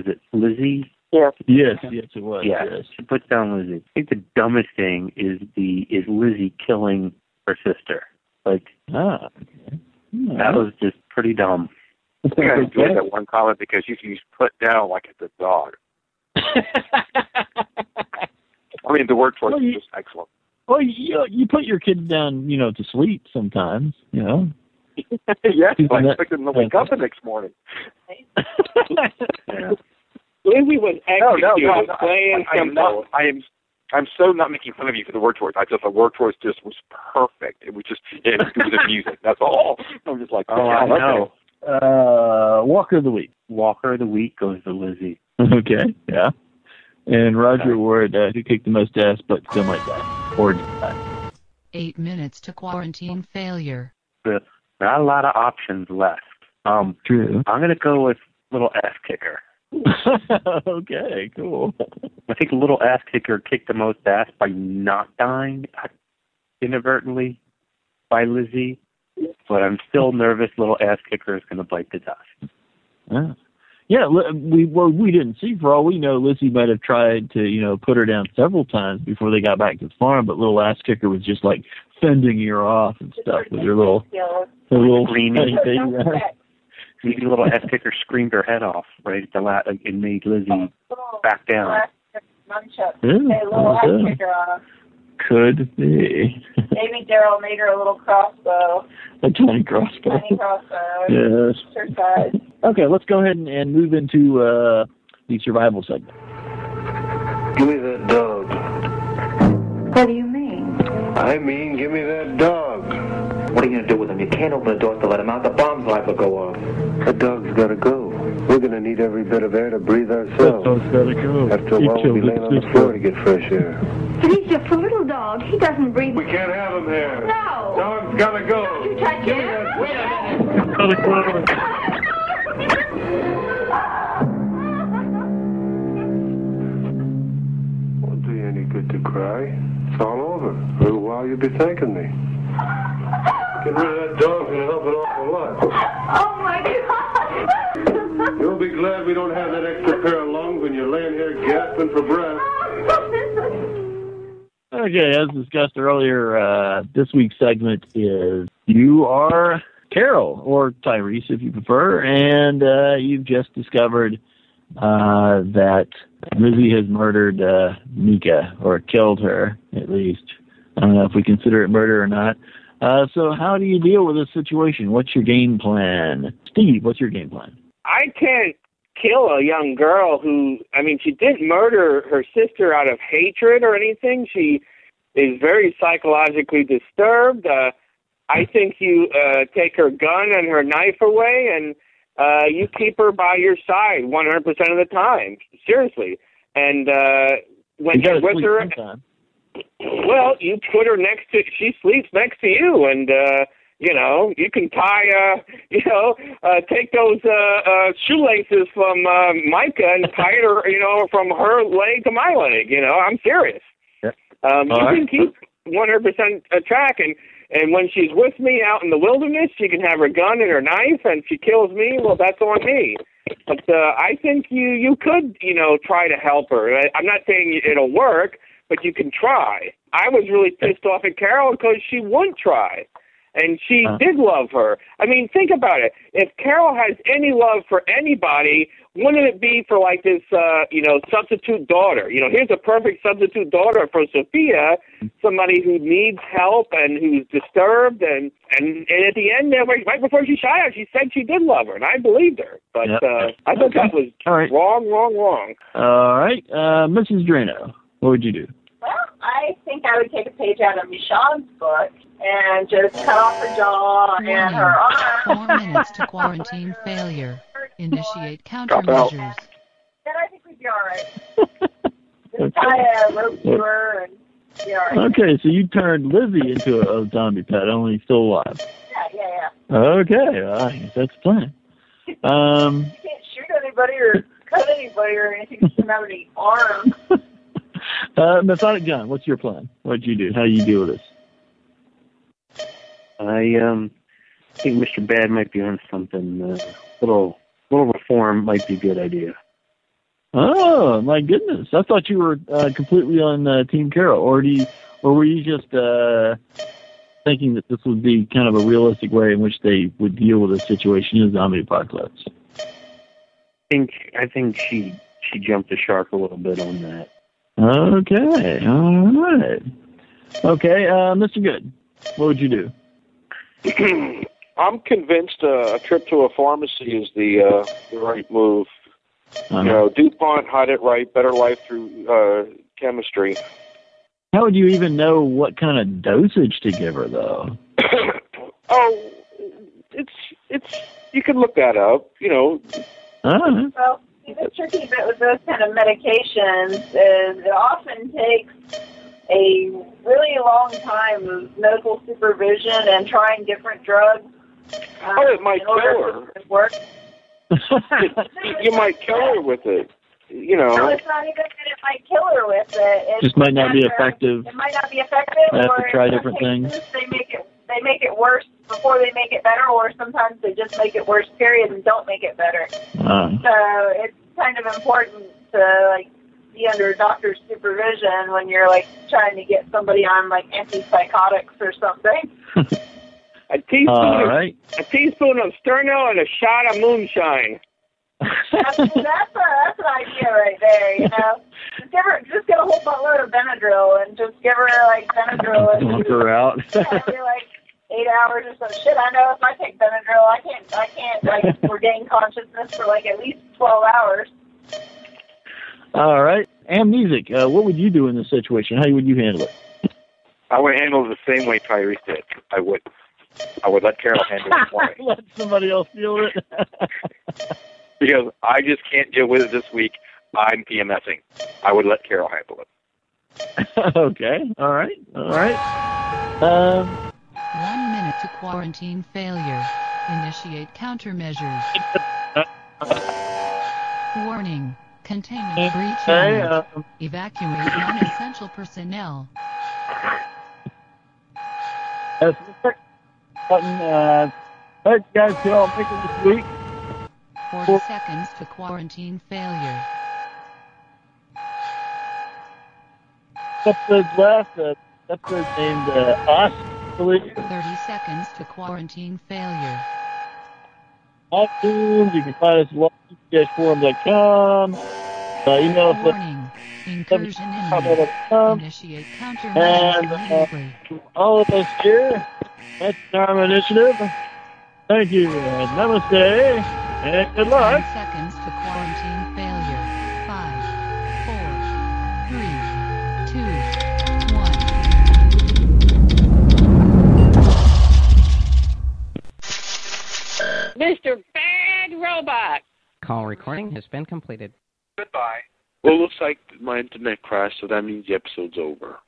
it Lizzie? Yeah. Yes, it was. Yeah, yes. She puts down Lizzie. I think the dumbest thing is Lizzie killing her sister. Like, that was just pretty dumb. I think I enjoyed that one comment because you put down like it's a dog. I mean, the word choice is just excellent. Well, you put your kids down, to sleep sometimes, Yes, I expect them to wake up the next morning. Lizzie was executed, plain and simple. I'm so not making fun of you for the word choice. The word choice just was perfect. It was amusing. That's all. I'm just like, I know. Walker of the week. Walker of the week goes to Lizzie. Okay, yeah. And Roger Ward, who kicked the most ass but still might die. Or die. 8 minutes to quarantine failure. Not a lot of options left. True. I'm going to go with little ass kicker. Okay, cool. I think little ass kicker kicked the most ass by not dying inadvertently by Lizzie, but I'm still nervous little ass kicker is going to bite the dust. Yeah, we didn't see. For all we know, Lizzie might have tried to, put her down several times before they got back to the farm, but little ass kicker was just like fending her off and stuff with her little screaming baby. Maybe little ass kicker screamed her head off right at the and made Lizzie back down. Could be. Maybe Daryl made her a little crossbow. A tiny crossbow. Yes. Her side. Okay, let's go ahead and move into the survival segment. Give me that dog. What do you mean? I mean, give me that dog. What are you going to do with him? You can't open the doors to let him out. The bomb's liable to go off. That dog's got to go. We're going to need every bit of air to breathe ourselves. That dog's got to go. After a while, we'll be laying on the floor to get fresh air. But he's just a little dog. He doesn't breathe. We can't have him here. No. Dog's got to go. Don't you touch him. Wait a minute. Won't do you any good to cry. It's all over. A little while you'll be thanking me. Getting rid of that dog's going to help an awful lot. Oh, my God. You'll be glad we don't have that extra pair of lungs when you're laying here gasping for breath. Okay, as discussed earlier, this week's segment is You Are Carol, or Tyrese if you prefer, and you've just discovered that Lizzie has murdered Mika, or killed her, at least. I don't know if we consider it murder or not. So how do you deal with this situation? What's your game plan? Steve, what's your game plan? I can't kill a young girl she didn't murder her sister out of hatred or anything. She is very psychologically disturbed. I think you take her gun and her knife away and you keep her by your side 100% of the time. Seriously. And when you're with her, well, you put her she sleeps next to you, and You can tie, take those shoelaces from Micah and tie it, from her leg to my leg. I'm serious. Yep. Can keep 100% track, and when she's with me out in the wilderness, she can have her gun and her knife, and if she kills me, well, that's on me. But I think you could, try to help her. I'm not saying it'll work, but you can try. I was really pissed off at Carol because she wouldn't try. And she did love her. I mean, think about it. If Carol has any love for anybody, wouldn't it be for like this, substitute daughter? Here's a perfect substitute daughter for Sophia, somebody who needs help and who's disturbed. And at the end, right before she shot her, she said she did love her, and I believed her. But I thought that was wrong. All right. Mrs. Drano, what would you do? Well, I think I would take a page out of Michonne's book and just cut off her jaw and her arm. 4 minutes to quarantine failure. Initiate countermeasures. Then I think we'd be all right. Just tie a rope to her and be all right. Okay, so you turned Lizzie into a zombie pet, only still alive. Yeah. Okay, I guess that's the plan. You can't shoot anybody or cut anybody or anything that doesn't have any arms. Methodic John, what's your plan? What'd you do? How do you deal with this? I think Mr. Bad might be on something. Little reform might be a good idea. Oh my goodness! I thought you were completely on Team Carol, or were you just thinking that this would be kind of a realistic way in which they would deal with a situation in a zombie apocalypse? I think she jumped the shark a little bit on that. Okay, all right. Okay, Mr. Good, what would you do? I'm convinced a trip to a pharmacy is the right move. DuPont had it right. Better life through chemistry. How would you even know what kind of dosage to give her, though? It's you can look that up. Well, the tricky bit with those kind of medications is it often takes a really long time of medical supervision and trying different drugs. It might kill her. Work. You might kill her with it. No, it's not even that it might kill her with it. It just might not be effective. It might not be effective. They have or to try different things. They make it worse before they make it better, or sometimes they just make it worse, period, and don't make it better. So it's kind of important to be under a doctor's supervision when you're trying to get somebody on antipsychotics or something. A teaspoon of Sterno and a shot of moonshine. That's an idea right there, Just get a whole buttload of Benadryl and just give her Benadryl and knock her out. Every 8 hours or some shit. I know if I take Benadryl, I can't regain consciousness for at least 12 hours. All right. Amnesic, what would you do in this situation? How would you handle it? I would handle it the same way Tyrese did. I would let Carol handle it for me. Let somebody else deal with it. Because I just can't deal with it this week. I'm PMSing. I would let Carol handle it. Okay. All right. 1 minute to quarantine failure. Initiate countermeasures. Warning. Containment breach imminent. Evacuate non-essential personnel. That's the button. Thanks, guys. Can all make it this week? 40 seconds to quarantine failure. Episode's last. Episode named Us, I believe. 30 seconds to quarantine failure. iTunes. You can find us at log-forum.com. Email us Warning. Incursion imminent. Initiate countermeasures immediately. All of us here at Dharma Initiative. Thank you, and namaste, and good luck. 10 seconds to quarantine failure. 5, 4, 3, 2, 1. Mr. Bad Robot. Call recording has been completed. Goodbye. Well, it looks like my internet crashed, so that means the episode's over.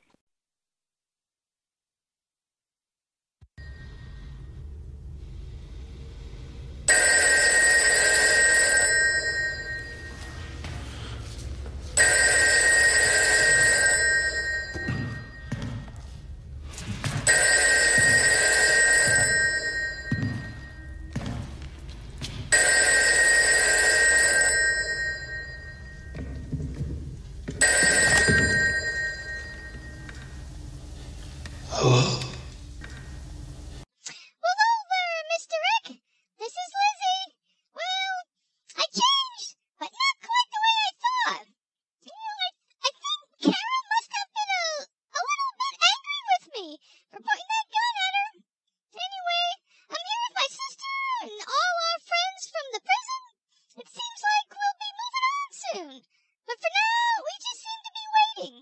soon. But for now, we just seem to be waiting.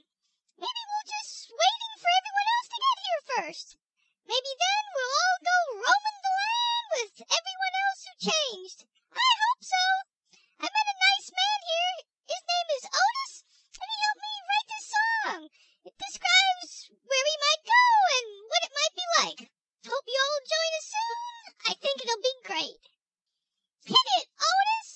Maybe we'll just waiting for everyone else to get here first. Maybe then we'll all go roaming the land with everyone else who changed. I hope so. I met a nice man here. His name is Otis, and he helped me write this song. It describes where we might go and what it might be like. Hope you all join us soon. I think it'll be great. Hit it, Otis!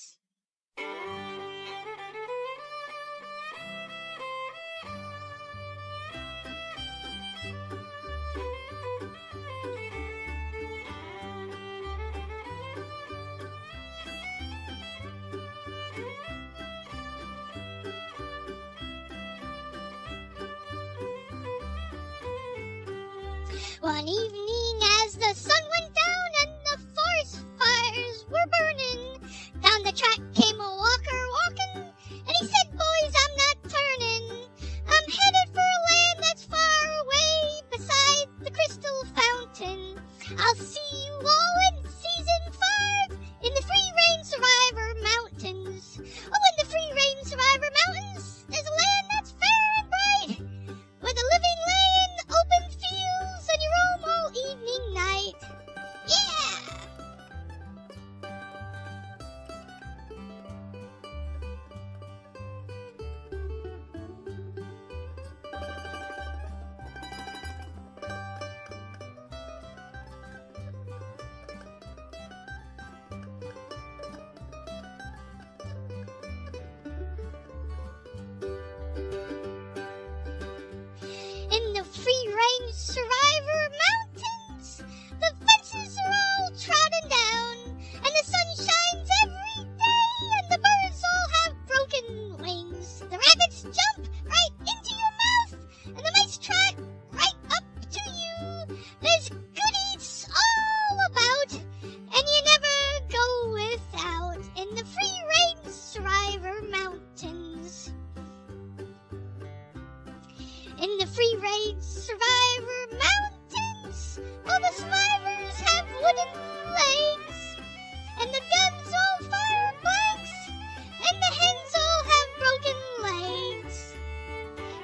One evening as the sun went down and the forest fires were burning, down the track came a walker walking, and he said, boys, I'm not turning. I'm headed for a land that's far away beside the crystal fountain. I'll see you all in season 5 in the Free Range Survivor Mountains. Oh, in the Free Range Survivor Mountains, there's a land that's fair and bright, where the living lay in open fields and you roam all evening night. Yeah! In the Free Range Survivor Mountains, the fences are all trodden down, and the sun shines every day, and the birds all have broken wings. The rabbits jump right into your mouth, and the mice trot right up to you. There's good eats all about, and you never go without in the Free Range Survivor Mountains. In the Free Range Survivor Mountains, all the survivors have wooden legs, and the guns all fire blanks, and the hens all have broken legs.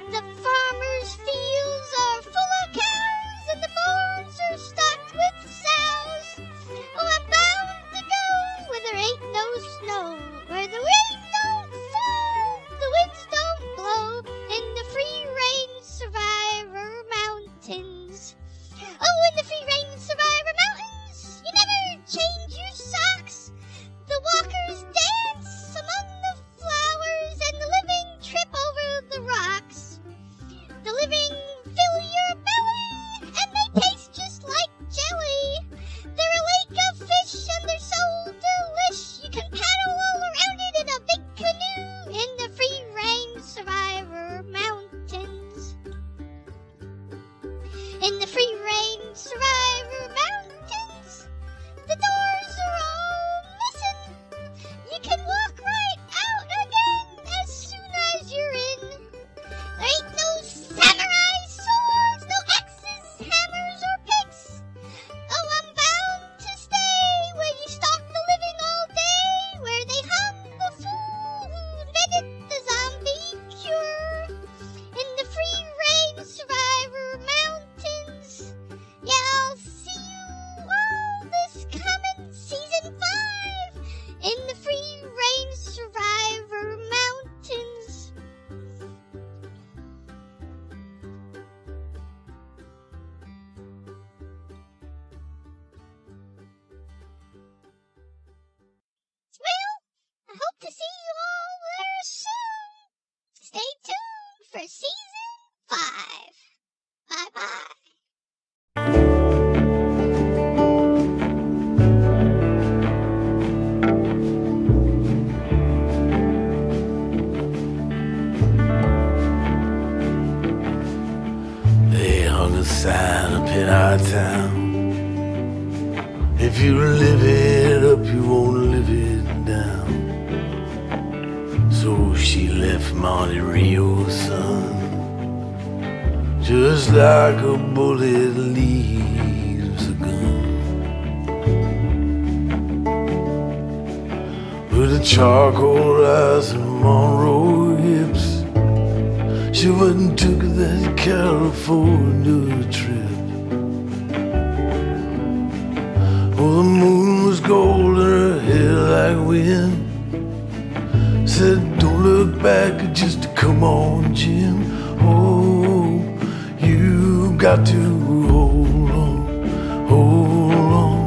The farmers' fields are full of cows, and the barns are stocked with sows. Oh, I'm bound to go where there ain't no snow, where the rain don't fall, the winds don't blow, in the Free Range Survivor Mountains. Oh, in the Free Range Survivor Mountains, you never change your socks. The walkers dance among the flowers, and the living trip over the rocks. The living fill your belly, and they taste just like jelly. They're a lake of fish, and they're so delish. You can paddle all around it in a big canoe in the Free Range Survivor Mountains. In the Free Range Survivor Mountains, the doors are all missing. You can walk right out again as soon as you're in. There ain't no samurai swords, no axes, hammers, or picks. Oh, I'm bound to stay where you stalk the living all day, where they hung the fool who invented the zombie cure. In the Free Range Survivor Mountains, yeah, I'll see you all this coming season 5 in the Free Range Survivor Mountains. Well, I hope to see you all there soon. Stay tuned for season 5. Bye-bye. They hung a sign up in our town. If you live it up, you won't live it down. So she left Monte Rio's son, just like a bullet leaves a gun. with the charcoal eyes and Monroe hips. She went and took that California trip. Oh, the moon was gold and her hair like wind. Said, don't look back, just come on, Jim. Oh, you got to hold on, hold on.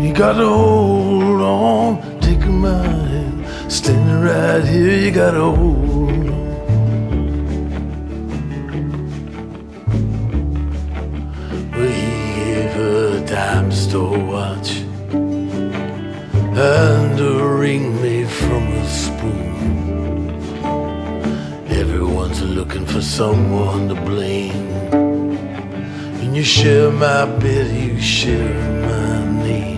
You got to hold on, take my hand, standing right here, you got to hold on. Well, he gave her a dime store watch and a ring made from a spoon. Everyone's looking for someone to blame. And you share my bed, you share my name.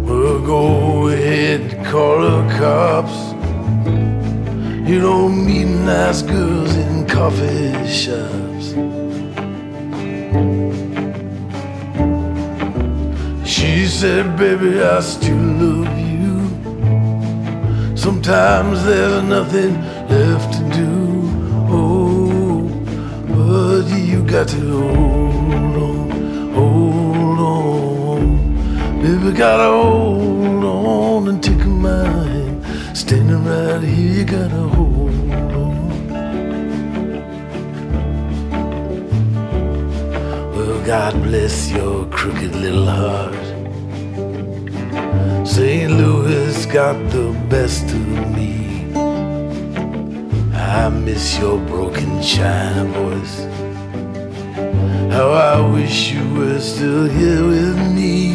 Well, go ahead and call the cops. You don't meet nice girls in coffee shops. She said, baby, I still love you. Sometimes there's nothing left to do. Oh, but you got to hold on, hold on. Baby, gotta hold on and take my hand. Standing right here, you gotta hold on. Well, God bless your crooked little heart. St. Louis got the best of me. I miss your broken China voice. How I wish you were still here with me.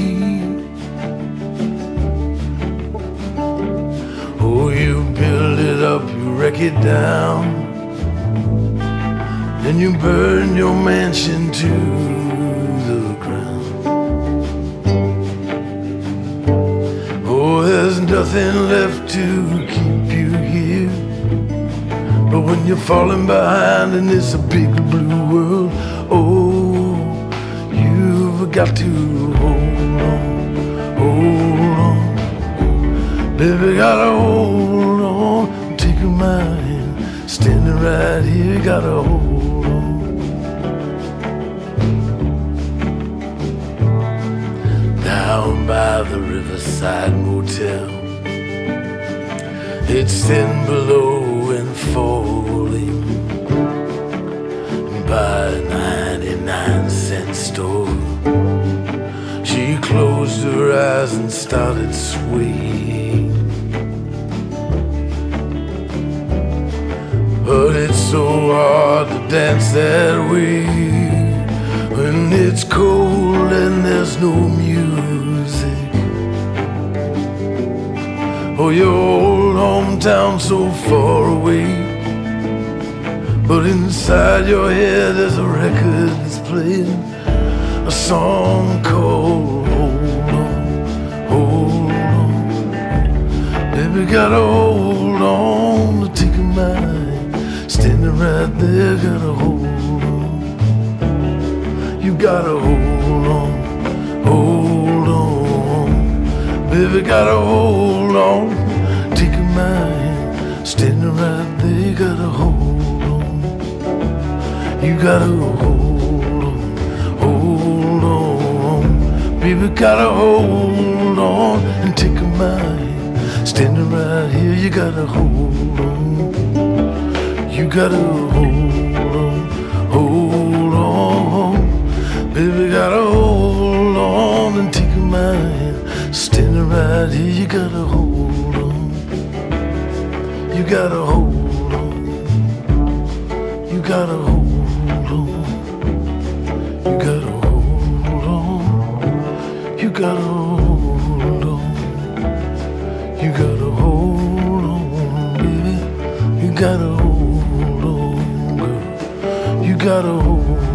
Oh, you build it up, you wreck it down, then you burn your mansion to the ground. Oh, there's nothing left to keep you here. But when you're falling behind in this big blue world, oh, you've got to hold on, hold on. Baby, gotta hold on, take my hand, standing right here, gotta hold on. Down by the Riverside Motel, it's thin below and falling. By a 99-cent store, she closed her eyes and started swaying. But it's so hard to dance that way when it's cold and there's no music. Oh, your old hometown so far away, but inside your head there's a record that's playing a song called Hold On, Hold On. Baby, gotta hold on to take my hand, standing right there, gotta hold on. You gotta hold on, hold on. Baby, gotta hold on, take my hand, standing right there, gotta hold on. You gotta hold on, hold on. Baby, gotta hold on and take my hand, standing right here, you gotta hold on. You gotta hold on, baby, gotta hold on and take my hand, standing right here, you gotta hold on. You gotta hold on, you gotta hold on, you gotta hold on, you gotta hold on, you gotta hold on, baby, you gotta hold on, girl, you gotta hold on.